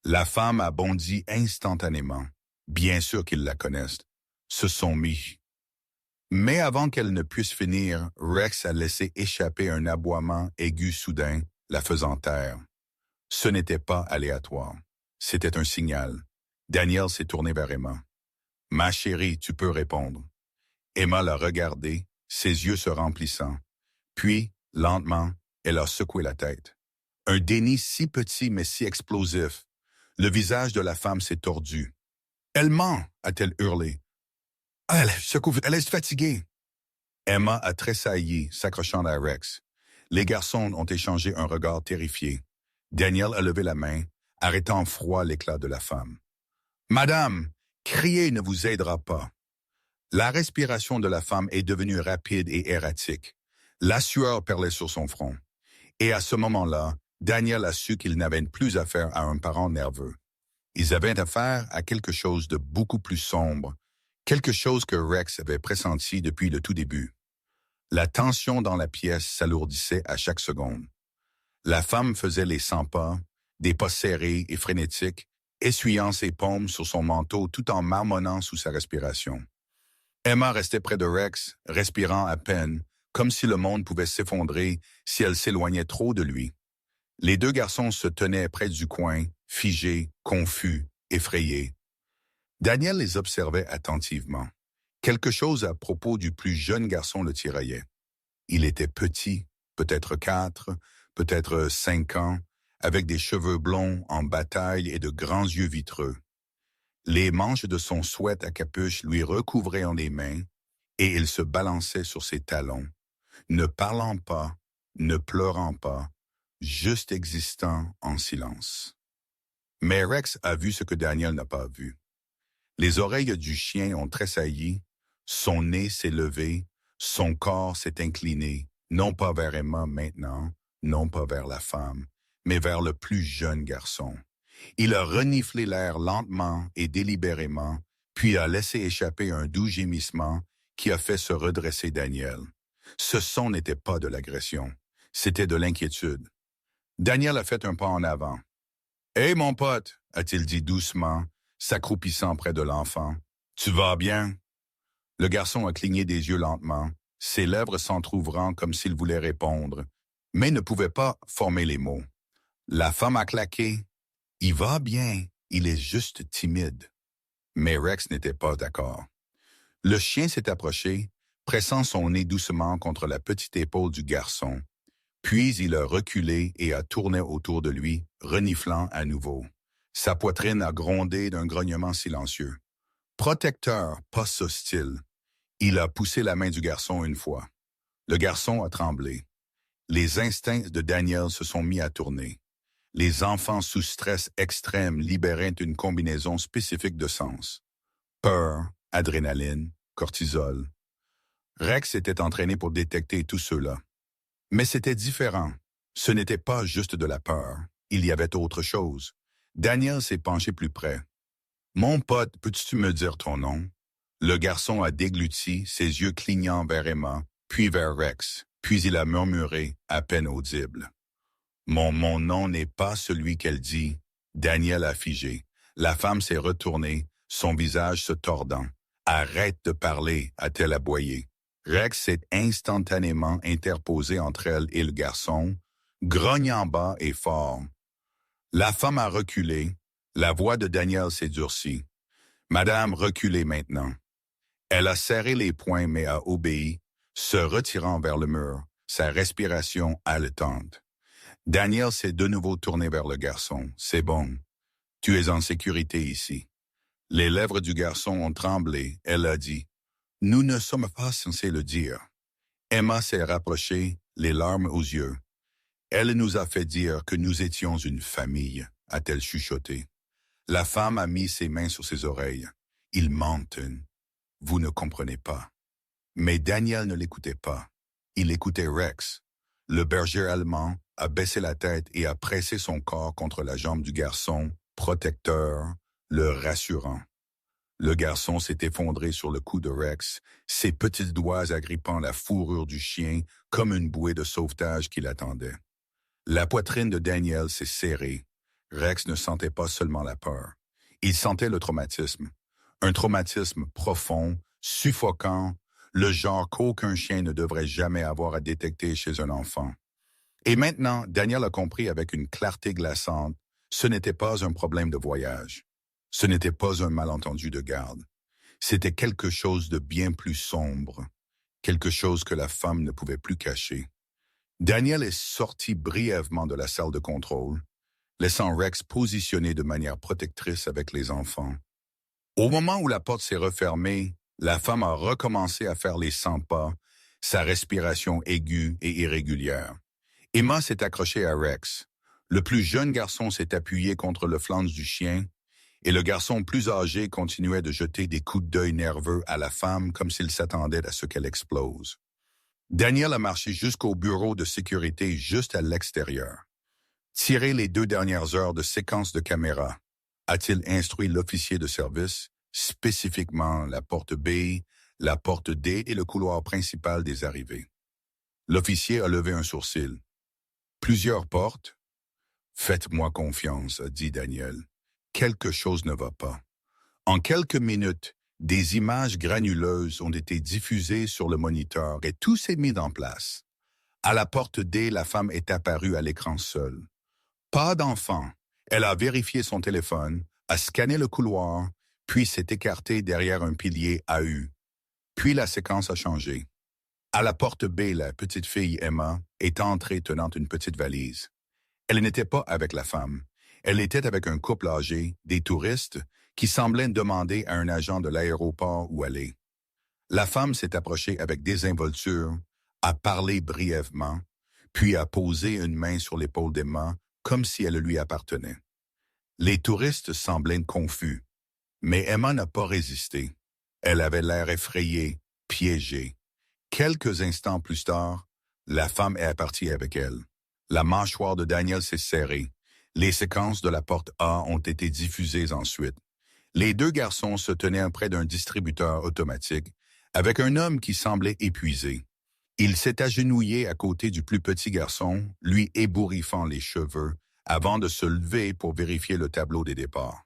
Speaker 1: La femme a bondi instantanément. Bien sûr qu'ils la connaissent. Ce sont mis. Mais avant qu'elle ne puisse finir, Rex a laissé échapper un aboiement aigu soudain, la faisant taire. Ce n'était pas aléatoire. C'était un signal. Daniel s'est tourné vers Emma. « Ma chérie, tu peux répondre. » Emma l'a regardé, ses yeux se remplissant. Puis, lentement, elle a secoué la tête. Un déni si petit mais si explosif, Le visage de la femme s'est tordu. « Elle ment !» a-t-elle hurlé. « Elle est fatiguée. » Emma a tressailli, s'accrochant à Rex. Les garçons ont échangé un regard terrifié. Daniel a levé la main, arrêtant en froid l'éclat de la femme. « Madame, crier ne vous aidera pas. » La respiration de la femme est devenue rapide et erratique. La sueur perlait sur son front. Et à ce moment-là, Daniel a su qu'ils n'avaient plus affaire à un parent nerveux. Ils avaient affaire à quelque chose de beaucoup plus sombre, quelque chose que Rex avait pressenti depuis le tout début. La tension dans la pièce s'alourdissait à chaque seconde. La femme faisait les 100 pas, des pas serrés et frénétiques, essuyant ses paumes sur son manteau tout en marmonnant sous sa respiration. Emma restait près de Rex, respirant à peine, comme si le monde pouvait s'effondrer si elle s'éloignait trop de lui. Les deux garçons se tenaient près du coin, figés, confus, effrayés. Daniel les observait attentivement. Quelque chose à propos du plus jeune garçon le tiraillait. Il était petit, peut-être 4, peut-être 5 ans, avec des cheveux blonds en bataille et de grands yeux vitreux. Les manches de son sweat à capuche lui recouvraient les mains et il se balançait sur ses talons, ne parlant pas, ne pleurant pas, juste existant en silence. Mais Rex a vu ce que Daniel n'a pas vu. Les oreilles du chien ont tressailli, son nez s'est levé, son corps s'est incliné, non pas vers Emma maintenant, non pas vers la femme, mais vers le plus jeune garçon. Il a reniflé l'air lentement et délibérément, puis a laissé échapper un doux gémissement qui a fait se redresser Daniel. Ce son n'était pas de l'agression, c'était de l'inquiétude. Daniel a fait un pas en avant. « Hé, mon pote !» a-t-il dit doucement, s'accroupissant près de l'enfant. « Tu vas bien? » Le garçon a cligné des yeux lentement, ses lèvres s'entr'ouvrant comme s'il voulait répondre, mais ne pouvait pas former les mots. La femme a claqué. « Il va bien, il est juste timide. » Mais Rex n'était pas d'accord. Le chien s'est approché, pressant son nez doucement contre la petite épaule du garçon. Puis il a reculé et a tourné autour de lui, reniflant à nouveau. Sa poitrine a grondé d'un grognement silencieux. Protecteur, pas hostile. Il a poussé la main du garçon une fois. Le garçon a tremblé. Les instincts de Daniel se sont mis à tourner. Les enfants sous stress extrême libéraient une combinaison spécifique de sens. Peur, adrénaline, cortisol. Rex était entraîné pour détecter tout cela. Mais c'était différent. Ce n'était pas juste de la peur. Il y avait autre chose. Daniel s'est penché plus près. « Mon pote, peux-tu me dire ton nom? » Le garçon a dégluti, ses yeux clignant vers Emma, puis vers Rex, puis il a murmuré, à peine audible. « Mon nom n'est pas celui qu'elle dit. » Daniel a figé. La femme s'est retournée, son visage se tordant. « Arrête de parler, a-t-elle aboyé. » Rex s'est instantanément interposé entre elle et le garçon, grognant bas et fort. La femme a reculé. La voix de Daniel s'est durcie. « Madame, reculez maintenant. » Elle a serré les poings mais a obéi, se retirant vers le mur, sa respiration haletante. Daniel s'est de nouveau tourné vers le garçon. « C'est bon. Tu es en sécurité ici. » Les lèvres du garçon ont tremblé. Elle a dit. « Nous ne sommes pas censés le dire. » Emma s'est rapprochée, les larmes aux yeux. « Elle nous a fait dire que nous étions une famille, » a-t-elle chuchoté. La femme a mis ses mains sur ses oreilles. « Ils mentent. Vous ne comprenez pas. » Mais Daniel ne l'écoutait pas. Il écoutait Rex. Le berger allemand a baissé la tête et a pressé son corps contre la jambe du garçon, protecteur, le rassurant. Le garçon s'est effondré sur le cou de Rex, ses petits doigts agrippant la fourrure du chien comme une bouée de sauvetage qui l'attendait. La poitrine de Daniel s'est serrée. Rex ne sentait pas seulement la peur. Il sentait le traumatisme. Un traumatisme profond, suffocant, le genre qu'aucun chien ne devrait jamais avoir à détecter chez un enfant. Et maintenant, Daniel a compris avec une clarté glaçante, ce n'était pas un problème de voyage. Ce n'était pas un malentendu de garde. C'était quelque chose de bien plus sombre, quelque chose que la femme ne pouvait plus cacher. Daniel est sorti brièvement de la salle de contrôle. laissant Rex positionné de manière protectrice avec les enfants. Au moment où la porte s'est refermée, la femme a recommencé à faire les 100 pas, sa respiration aiguë et irrégulière. Emma s'est accrochée à Rex. Le plus jeune garçon s'est appuyé contre le flanc du chien, et le garçon plus âgé continuait de jeter des coups d'œil nerveux à la femme comme s'il s'attendait à ce qu'elle explose. Daniel a marché jusqu'au bureau de sécurité juste à l'extérieur. Tirez les 2 dernières heures de séquence de caméra, a-t-il instruit l'officier de service, spécifiquement la porte B, la porte D et le couloir principal des arrivées. L'officier a levé un sourcil. Plusieurs portes? Faites-moi confiance, a dit Daniel. Quelque chose ne va pas. En quelques minutes, des images granuleuses ont été diffusées sur le moniteur et tout s'est mis en place. À la porte D, la femme est apparue à l'écran seule. Pas d'enfant. Elle a vérifié son téléphone, a scanné le couloir, puis s'est écartée derrière un pilier AU. Puis la séquence a changé. À la porte B, la petite fille Emma est entrée tenant une petite valise. Elle n'était pas avec la femme. Elle était avec un couple âgé, des touristes, qui semblaient demander à un agent de l'aéroport où aller. La femme s'est approchée avec désinvolture, a parlé brièvement, puis a posé une main sur l'épaule d'Emma comme si elle lui appartenait. Les touristes semblaient confus, mais Emma n'a pas résisté. Elle avait l'air effrayée, piégée. Quelques instants plus tard, la femme est partie avec elle. La mâchoire de Daniel s'est serrée. Les séquences de la porte A ont été diffusées ensuite. Les 2 garçons se tenaient près d'un distributeur automatique, avec un homme qui semblait épuisé. Il s'est agenouillé à côté du plus petit garçon, lui ébouriffant les cheveux, avant de se lever pour vérifier le tableau des départs.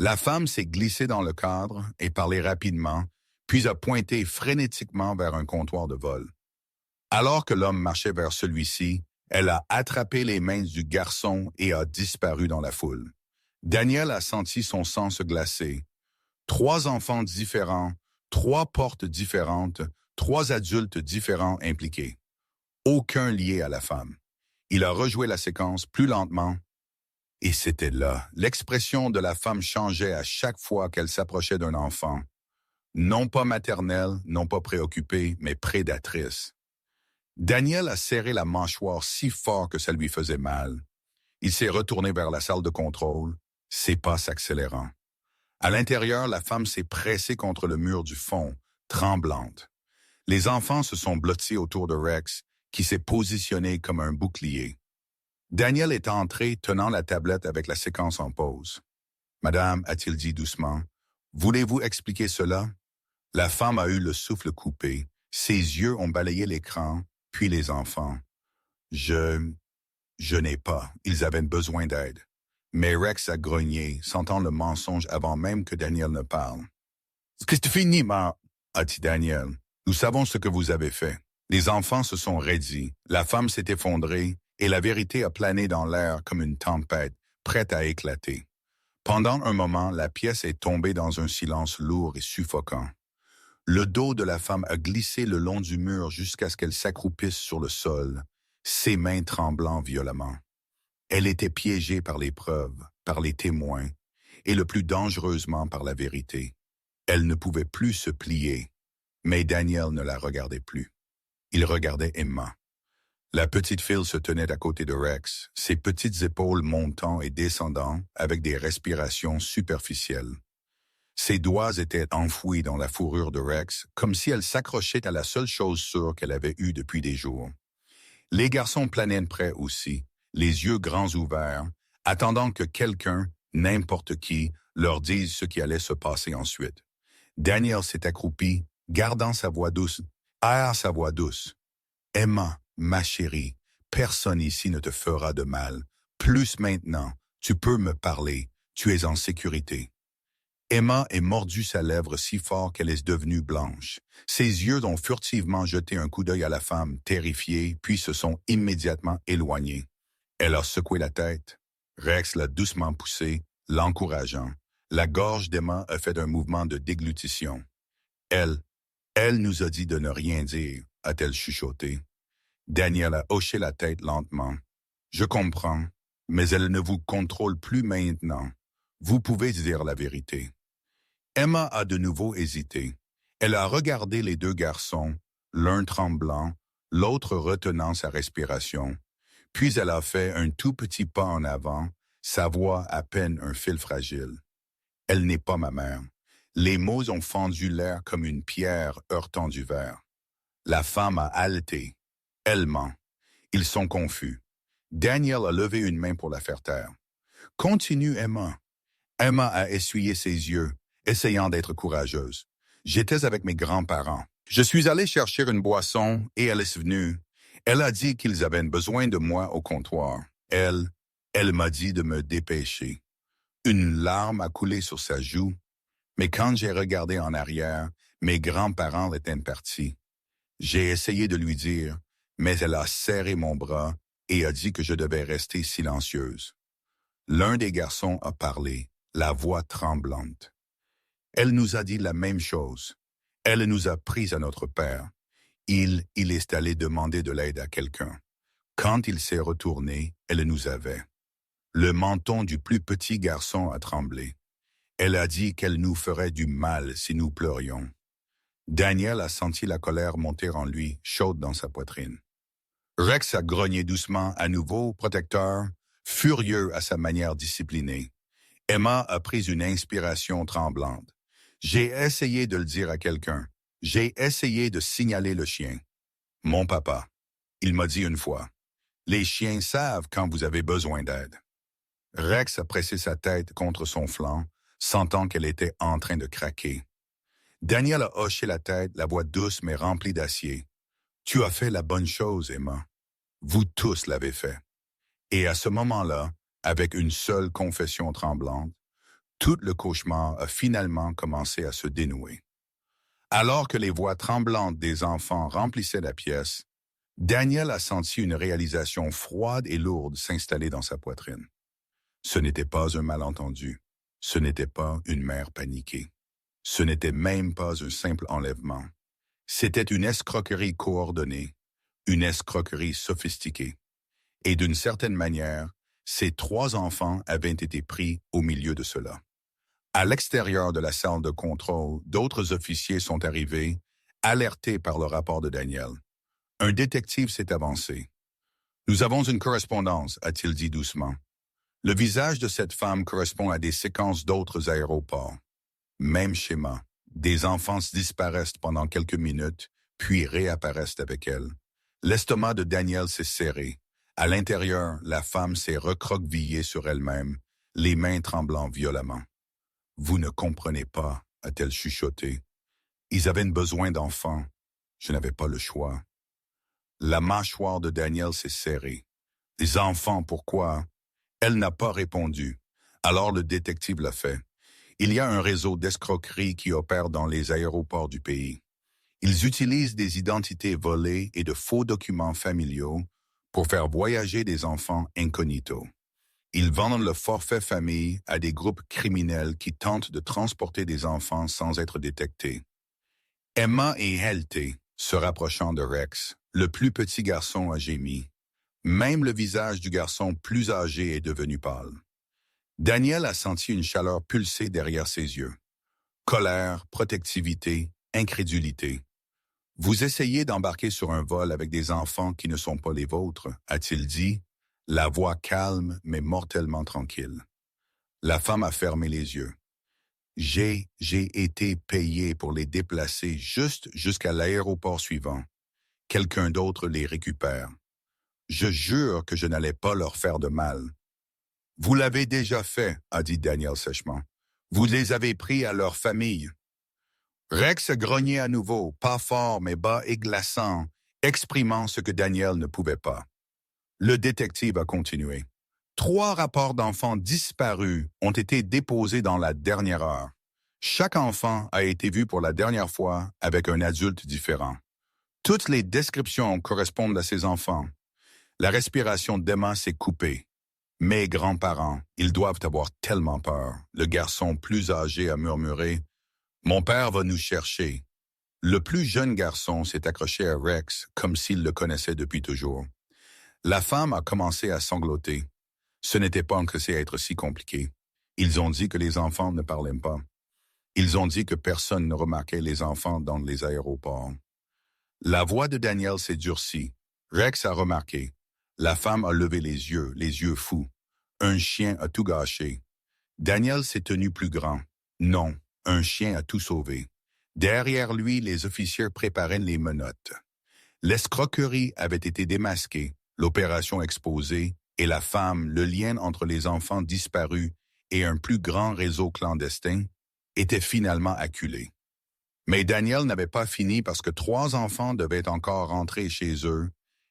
Speaker 1: La femme s'est glissée dans le cadre et parlé rapidement, puis a pointé frénétiquement vers un comptoir de vol. Alors que l'homme marchait vers celui-ci, elle a attrapé les mains du garçon et a disparu dans la foule. Daniel a senti son sang se glacer. 3 enfants différents, 3 portes différentes, 3 adultes différents impliqués. Aucun lié à la femme. Il a rejoué la séquence plus lentement. Et c'était là. L'expression de la femme changeait à chaque fois qu'elle s'approchait d'un enfant. Non pas maternelle, non pas préoccupée, mais prédatrice. Daniel a serré la mâchoire si fort que ça lui faisait mal. Il s'est retourné vers la salle de contrôle, ses pas s'accélérant. À l'intérieur, la femme s'est pressée contre le mur du fond, tremblante. Les enfants se sont blottis autour de Rex, qui s'est positionné comme un bouclier. Daniel est entré tenant la tablette avec la séquence en pause. « Madame, a-t-il dit doucement, voulez-vous expliquer cela? » La femme a eu le souffle coupé. Ses yeux ont balayé l'écran, puis les enfants. « Je n'ai pas. Ils avaient besoin d'aide. » Mais Rex a grogné, sentant le mensonge avant même que Daniel ne parle. « C'est fini, ma... » a dit Daniel. « Nous savons ce que vous avez fait. » Les enfants se sont raidis, la femme s'est effondrée et la vérité a plané dans l'air comme une tempête, prête à éclater. Pendant un moment, la pièce est tombée dans un silence lourd et suffocant. Le dos de la femme a glissé le long du mur jusqu'à ce qu'elle s'accroupisse sur le sol, ses mains tremblant violemment. Elle était piégée par les preuves, par les témoins, et le plus dangereusement par la vérité. Elle ne pouvait plus se plier, mais Daniel ne la regardait plus. Il regardait Emma. La petite fille se tenait à côté de Rex, ses petites épaules montant et descendant avec des respirations superficielles. Ses doigts étaient enfouis dans la fourrure de Rex, comme si elle s'accrochait à la seule chose sûre qu'elle avait eue depuis des jours. Les garçons planaient près aussi, les yeux grands ouverts, attendant que quelqu'un, n'importe qui, leur dise ce qui allait se passer ensuite. Daniel s'est accroupi, gardant sa voix douce. Sa voix douce. « Emma, ma chérie, personne ici ne te fera de mal. Plus maintenant, tu peux me parler, tu es en sécurité. » Emma a mordu sa lèvre si fort qu'elle est devenue blanche. Ses yeux ont furtivement jeté un coup d'œil à la femme, terrifiée, puis se sont immédiatement éloignés. Elle a secoué la tête. Rex l'a doucement poussée, l'encourageant. La gorge d'Emma a fait un mouvement de déglutition. Elle nous a dit de ne rien dire, a-t-elle chuchoté. Daniel a hoché la tête lentement. « Je comprends. Mais elle ne vous contrôle plus maintenant. Vous pouvez dire la vérité. Emma a de nouveau hésité. Elle a regardé les deux garçons, l'un tremblant, l'autre retenant sa respiration. Puis elle a fait un tout petit pas en avant, sa voix à peine un fil fragile. Elle n'est pas ma mère. Les mots ont fendu l'air comme une pierre heurtant du verre. La femme a haleté. Elle ment. Ils sont confus. Daniel a levé une main pour la faire taire. Continue, Emma. Emma a essuyé ses yeux, essayant d'être courageuse. J'étais avec mes grands-parents. Je suis allé chercher une boisson et elle est venue. Elle a dit qu'ils avaient besoin de moi au comptoir. Elle m'a dit de me dépêcher. Une larme a coulé sur sa joue, mais quand j'ai regardé en arrière, mes grands-parents étaient partis. J'ai essayé de lui dire, mais elle a serré mon bras et a dit que je devais rester silencieuse. L'un des garçons a parlé, la voix tremblante. Elle nous a dit la même chose. Elle nous a pris à notre père. Il est allé demander de l'aide à quelqu'un. Quand il s'est retourné, elle nous avait. Le menton du plus petit garçon a tremblé. Elle a dit qu'elle nous ferait du mal si nous pleurions. Daniel a senti la colère monter en lui, chaude dans sa poitrine. Rex a grogné doucement à nouveau, protecteur, furieux à sa manière disciplinée. Emma a pris une inspiration tremblante. J'ai essayé de le dire à quelqu'un. J'ai essayé de signaler le chien. Mon papa, il m'a dit une fois, les chiens savent quand vous avez besoin d'aide. Rex a pressé sa tête contre son flanc, sentant qu'elle était en train de craquer. Daniel a hoché la tête, la voix douce mais remplie d'acier. Tu as fait la bonne chose, Emma. Vous tous l'avez fait. Et à ce moment-là, avec une seule confession tremblante, tout le cauchemar a finalement commencé à se dénouer. Alors que les voix tremblantes des enfants remplissaient la pièce, Daniel a senti une réalisation froide et lourde s'installer dans sa poitrine. Ce n'était pas un malentendu. Ce n'était pas une mère paniquée. Ce n'était même pas un simple enlèvement. C'était une escroquerie coordonnée, une escroquerie sophistiquée. Et d'une certaine manière, ces 3 enfants avaient été pris au milieu de cela. À l'extérieur de la salle de contrôle, d'autres officiers sont arrivés, alertés par le rapport de Daniel. Un détective s'est avancé. « Nous avons une correspondance », a-t-il dit doucement. Le visage de cette femme correspond à des séquences d'autres aéroports. Même schéma. Des enfants disparaissent pendant quelques minutes, puis réapparaissent avec elle. L'estomac de Daniel s'est serré. À l'intérieur, la femme s'est recroquevillée sur elle-même, les mains tremblant violemment. « Vous ne comprenez pas », a-t-elle chuchoté. « Ils avaient besoin d'enfants. Je n'avais pas le choix. » La mâchoire de Daniel s'est serrée. « Des enfants, pourquoi ?» Elle n'a pas répondu. Alors le détective l'a fait. Il y a un réseau d'escroqueries qui opère dans les aéroports du pays. Ils utilisent des identités volées et de faux documents familiaux pour faire voyager des enfants incognito. Ils vendent le forfait famille à des groupes criminels qui tentent de transporter des enfants sans être détectés. Emma est haltée, se rapprochant de Rex. Le plus petit garçon a gémi. Même le visage du garçon plus âgé est devenu pâle. Daniel a senti une chaleur pulser derrière ses yeux. Colère, protectivité, incrédulité. « Vous essayez d'embarquer sur un vol avec des enfants qui ne sont pas les vôtres », a-t-il dit, la voix calme mais mortellement tranquille. La femme a fermé les yeux. « J'ai été payé pour les déplacer juste jusqu'à l'aéroport suivant. Quelqu'un d'autre les récupère. Je jure que je n'allais pas leur faire de mal. » « Vous l'avez déjà fait, » a dit Daniel sèchement. « Vous les avez pris à leur famille. » Rex grognait à nouveau, pas fort mais bas et glaçant, exprimant ce que Daniel ne pouvait pas. Le détective a continué. 3 rapports d'enfants disparus ont été déposés dans la dernière heure. Chaque enfant a été vu pour la dernière fois avec un adulte différent. Toutes les descriptions correspondent à ces enfants. La respiration d'Emma s'est coupée. Mes grands-parents, ils doivent avoir tellement peur. Le garçon plus âgé a murmuré « Mon père va nous chercher. » Le plus jeune garçon s'est accroché à Rex comme s'il le connaissait depuis toujours. La femme a commencé à sangloter. Ce n'était pas censé être si compliqué. Ils ont dit que les enfants ne parlaient pas. Ils ont dit que personne ne remarquait les enfants dans les aéroports. La voix de Daniel s'est durcie. Rex a remarqué. La femme a levé les yeux fous. Un chien a tout gâché. Daniel s'est tenu plus grand. Non, un chien a tout sauvé. Derrière lui, les officiers préparaient les menottes. L'escroquerie avait été démasquée, l'opération exposée, et la femme, le lien entre les enfants disparus et un plus grand réseau clandestin, était finalement acculé. Mais Daniel n'avait pas fini parce que 3 enfants devaient encore rentrer chez eux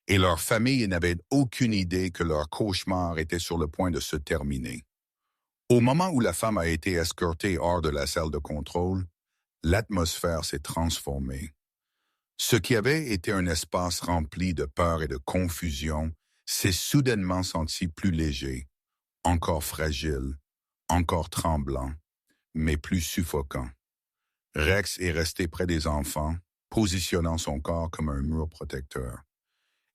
Speaker 1: et leur famille n'avait aucune idée que leur cauchemar était sur le point de se terminer. Au moment où la femme a été escortée hors de la salle de contrôle, l'atmosphère s'est transformée. Ce qui avait été un espace rempli de peur et de confusion s'est soudainement senti plus léger, encore fragile, encore tremblant, mais plus suffocant. Rex est resté près des enfants, positionnant son corps comme un mur protecteur.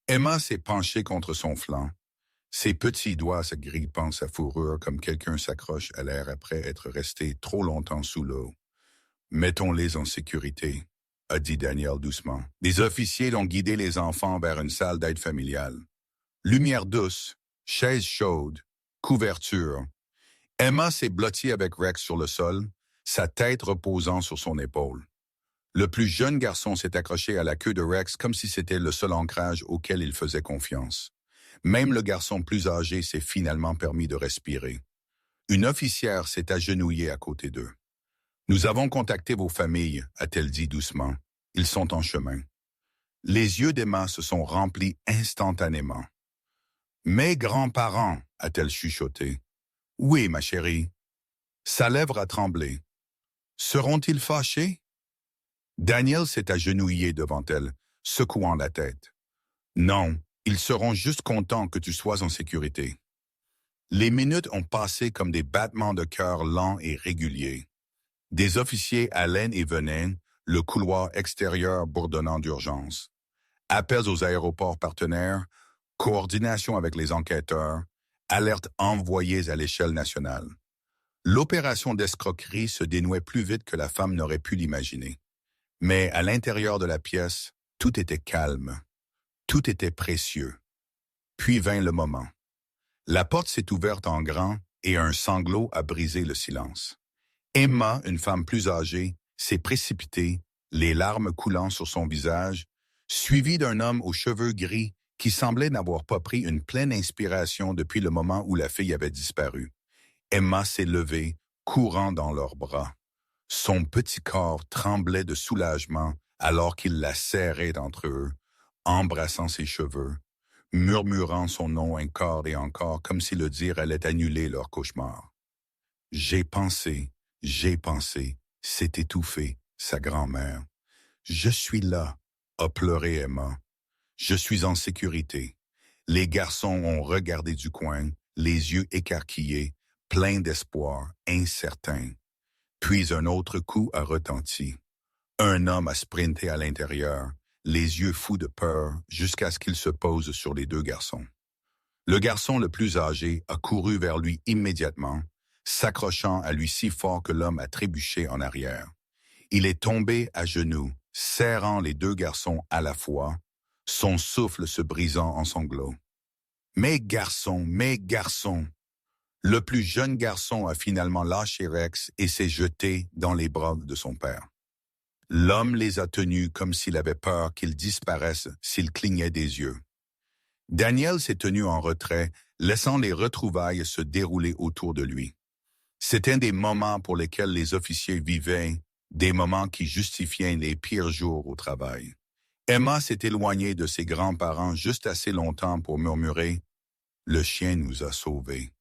Speaker 1: Emma s'est penchée contre son flanc, ses petits doigts se grippant sa fourrure comme quelqu'un s'accroche à l'air après être resté trop longtemps sous l'eau. « Mettons-les en sécurité », a dit Daniel doucement. Des officiers ont guidé les enfants vers une salle d'aide familiale. Lumière douce, chaise chaude, couverture. Emma s'est blottie avec Rex sur le sol, sa tête reposant sur son épaule. Le plus jeune garçon s'est accroché à la queue de Rex comme si c'était le seul ancrage auquel il faisait confiance. Même le garçon plus âgé s'est finalement permis de respirer. Une officière s'est agenouillée à côté d'eux. « Nous avons contacté vos familles », a-t-elle dit doucement. « Ils sont en chemin. » Les yeux d'Emma se sont remplis instantanément. « Mes grands-parents », a-t-elle chuchoté. « Oui, ma chérie. » Sa lèvre a tremblé. « Seront-ils fâchés ?» Daniel s'est agenouillé devant elle, secouant la tête. « Non, ils seront juste contents que tu sois en sécurité. » Les minutes ont passé comme des battements de cœur lents et réguliers. Des officiers allaient et venaient, le couloir extérieur bourdonnant d'urgence. Appels aux aéroports partenaires, coordination avec les enquêteurs, alertes envoyées à l'échelle nationale. L'opération d'escroquerie se dénouait plus vite que la femme n'aurait pu l'imaginer. Mais à l'intérieur de la pièce, tout était calme, tout était précieux. Puis vint le moment. La porte s'est ouverte en grand et un sanglot a brisé le silence. Emma, une femme plus âgée, s'est précipitée, les larmes coulant sur son visage, suivie d'un homme aux cheveux gris qui semblait n'avoir pas pris une pleine inspiration depuis le moment où la fille avait disparu. Emma s'est levée, courant dans leurs bras. Son petit corps tremblait de soulagement alors qu'il la serrait entre eux, embrassant ses cheveux, murmurant son nom encore et encore comme si le dire allait annuler leur cauchemar. « J'ai pensé, s'est étouffée, sa grand-mère. « Je suis là », a pleuré Emma. « Je suis en sécurité. » Les garçons ont regardé du coin, les yeux écarquillés, pleins d'espoir, incertains. Puis un autre coup a retenti. Un homme a sprinté à l'intérieur, les yeux fous de peur, jusqu'à ce qu'il se pose sur les 2 garçons. Le garçon le plus âgé a couru vers lui immédiatement, s'accrochant à lui si fort que l'homme a trébuché en arrière. Il est tombé à genoux, serrant les 2 garçons à la fois, son souffle se brisant en sanglots. « Mes garçons, mes garçons !» Le plus jeune garçon a finalement lâché Rex et s'est jeté dans les bras de son père. L'homme les a tenus comme s'il avait peur qu'ils disparaissent s'ils clignaient des yeux. Daniel s'est tenu en retrait, laissant les retrouvailles se dérouler autour de lui. C'était des moments pour lesquels les officiers vivaient, des moments qui justifiaient les pires jours au travail. Emma s'est éloignée de ses grands-parents juste assez longtemps pour murmurer « Le chien nous a sauvés ».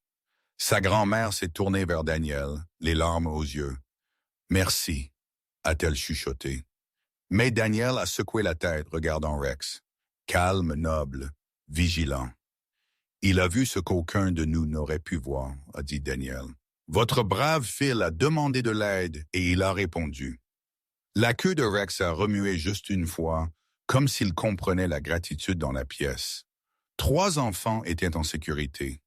Speaker 1: Sa grand-mère s'est tournée vers Daniel, les larmes aux yeux. « Merci », a-t-elle chuchoté. Mais Daniel a secoué la tête, regardant Rex. Calme, noble, vigilant. « Il a vu ce qu'aucun de nous n'aurait pu voir », a dit Daniel. « Votre brave Phil a demandé de l'aide et il a répondu. » La queue de Rex a remué juste une fois, comme s'il comprenait la gratitude dans la pièce. 3 enfants étaient en sécurité.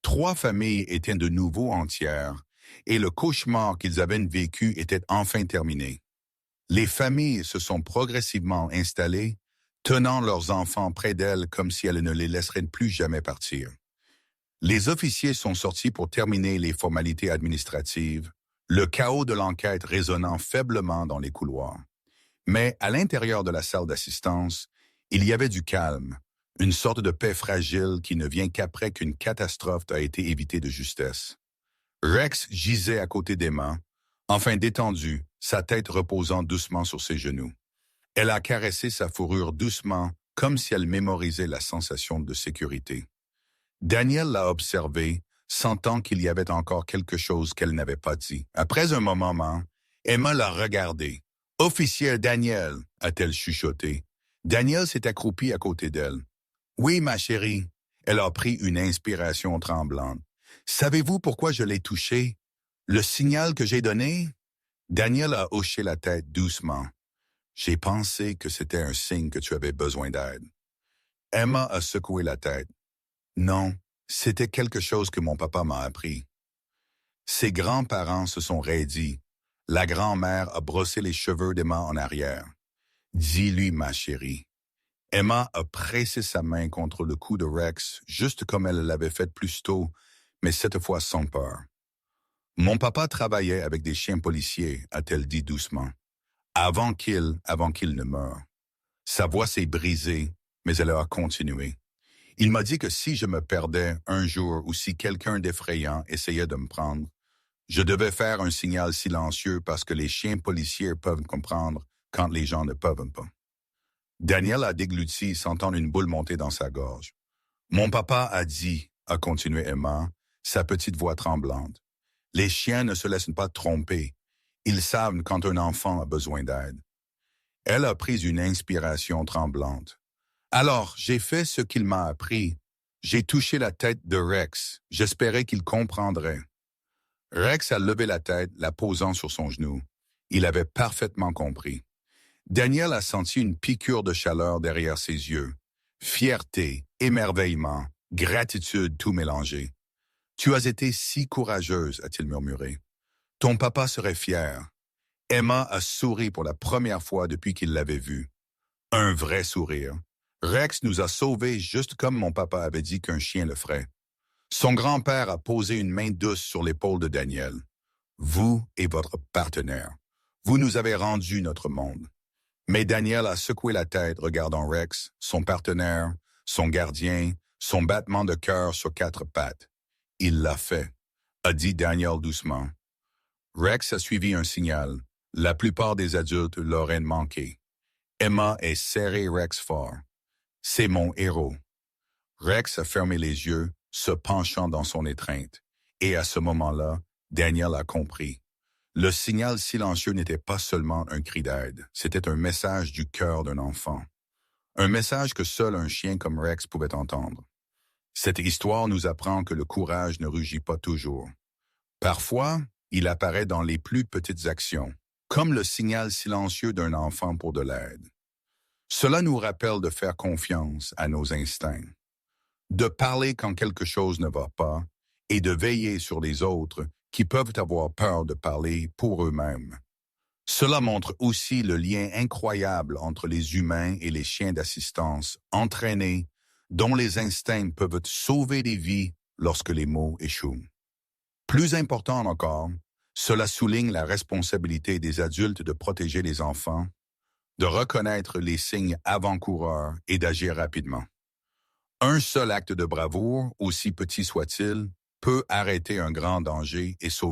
Speaker 1: 3 familles étaient de nouveau entières et le cauchemar qu'ils avaient vécu était enfin terminé. Les familles se sont progressivement installées, tenant leurs enfants près d'elles comme si elles ne les laisseraient plus jamais partir. Les officiers sont sortis pour terminer les formalités administratives, le chaos de l'enquête résonnant faiblement dans les couloirs. Mais à l'intérieur de la salle d'assistance, il y avait du calme, une sorte de paix fragile qui ne vient qu'après qu'une catastrophe a été évitée de justesse. Rex gisait à côté d'Emma, enfin détendue, sa tête reposant doucement sur ses genoux. Elle a caressé sa fourrure doucement, comme si elle mémorisait la sensation de sécurité. Daniel l'a observée, sentant qu'il y avait encore quelque chose qu'elle n'avait pas dit. Après un moment, Emma l'a regardé. « Officier Daniel », a-t-elle chuchoté. Daniel s'est accroupi à côté d'elle. « Oui, ma chérie. » Elle a pris une inspiration tremblante. « Savez-vous pourquoi je l'ai touché? Le signal que j'ai donné? » Daniel a hoché la tête doucement. « J'ai pensé que c'était un signe que tu avais besoin d'aide. » Emma a secoué la tête. « Non, c'était quelque chose que mon papa m'a appris. » Ses grands-parents se sont raidis. La grand-mère a brossé les cheveux d'Emma en arrière. « Dis-lui, ma chérie. » Emma a pressé sa main contre le cou de Rex, juste comme elle l'avait fait plus tôt, mais cette fois sans peur. « Mon papa travaillait avec des chiens policiers, a-t-elle dit doucement, avant qu'il ne meure. » Sa voix s'est brisée, mais elle a continué. « Il m'a dit que si je me perdais un jour ou si quelqu'un d'effrayant essayait de me prendre, je devais faire un signal silencieux parce que les chiens policiers peuvent comprendre quand les gens ne peuvent pas. » Daniel a dégluti, sentant une boule monter dans sa gorge. « Mon papa a dit, » a continué Emma, sa petite voix tremblante, « les chiens ne se laissent pas tromper. Ils savent quand un enfant a besoin d'aide. » Elle a pris une inspiration tremblante. « Alors, j'ai fait ce qu'il m'a appris. J'ai touché la tête de Rex. J'espérais qu'il comprendrait. » Rex a levé la tête, la posant sur son genou. Il avait parfaitement compris. Daniel a senti une piqûre de chaleur derrière ses yeux. Fierté, émerveillement, gratitude tout mélangé. « Tu as été si courageuse, » a-t-il murmuré. « Ton papa serait fier. » Emma a souri pour la première fois depuis qu'il l'avait vu. Un vrai sourire. Rex nous a sauvés juste comme mon papa avait dit qu'un chien le ferait. Son grand-père a posé une main douce sur l'épaule de Daniel. Vous et votre partenaire. Vous nous avez rendu notre monde. Mais Daniel a secoué la tête regardant Rex, son partenaire, son gardien, son battement de cœur sur 4 pattes. Il l'a fait, a dit Daniel doucement. Rex a suivi un signal. La plupart des adultes l'auraient manqué. Emma a serré Rex fort. C'est mon héros. Rex a fermé les yeux, se penchant dans son étreinte. Et à ce moment-là, Daniel a compris. Le signal silencieux n'était pas seulement un cri d'aide, c'était un message du cœur d'un enfant. Un message que seul un chien comme Rex pouvait entendre. Cette histoire nous apprend que le courage ne rugit pas toujours. Parfois, il apparaît dans les plus petites actions, comme le signal silencieux d'un enfant pour de l'aide. Cela nous rappelle de faire confiance à nos instincts, de parler quand quelque chose ne va pas et de veiller sur les autres qui peuvent avoir peur de parler pour eux-mêmes. Cela montre aussi le lien incroyable entre les humains et les chiens d'assistance entraînés dont les instincts peuvent sauver des vies lorsque les mots échouent. Plus important encore, cela souligne la responsabilité des adultes de protéger les enfants, de reconnaître les signes avant-coureurs et d'agir rapidement. Un seul acte de bravoure, aussi petit soit-il, peut arrêter un grand danger et sauver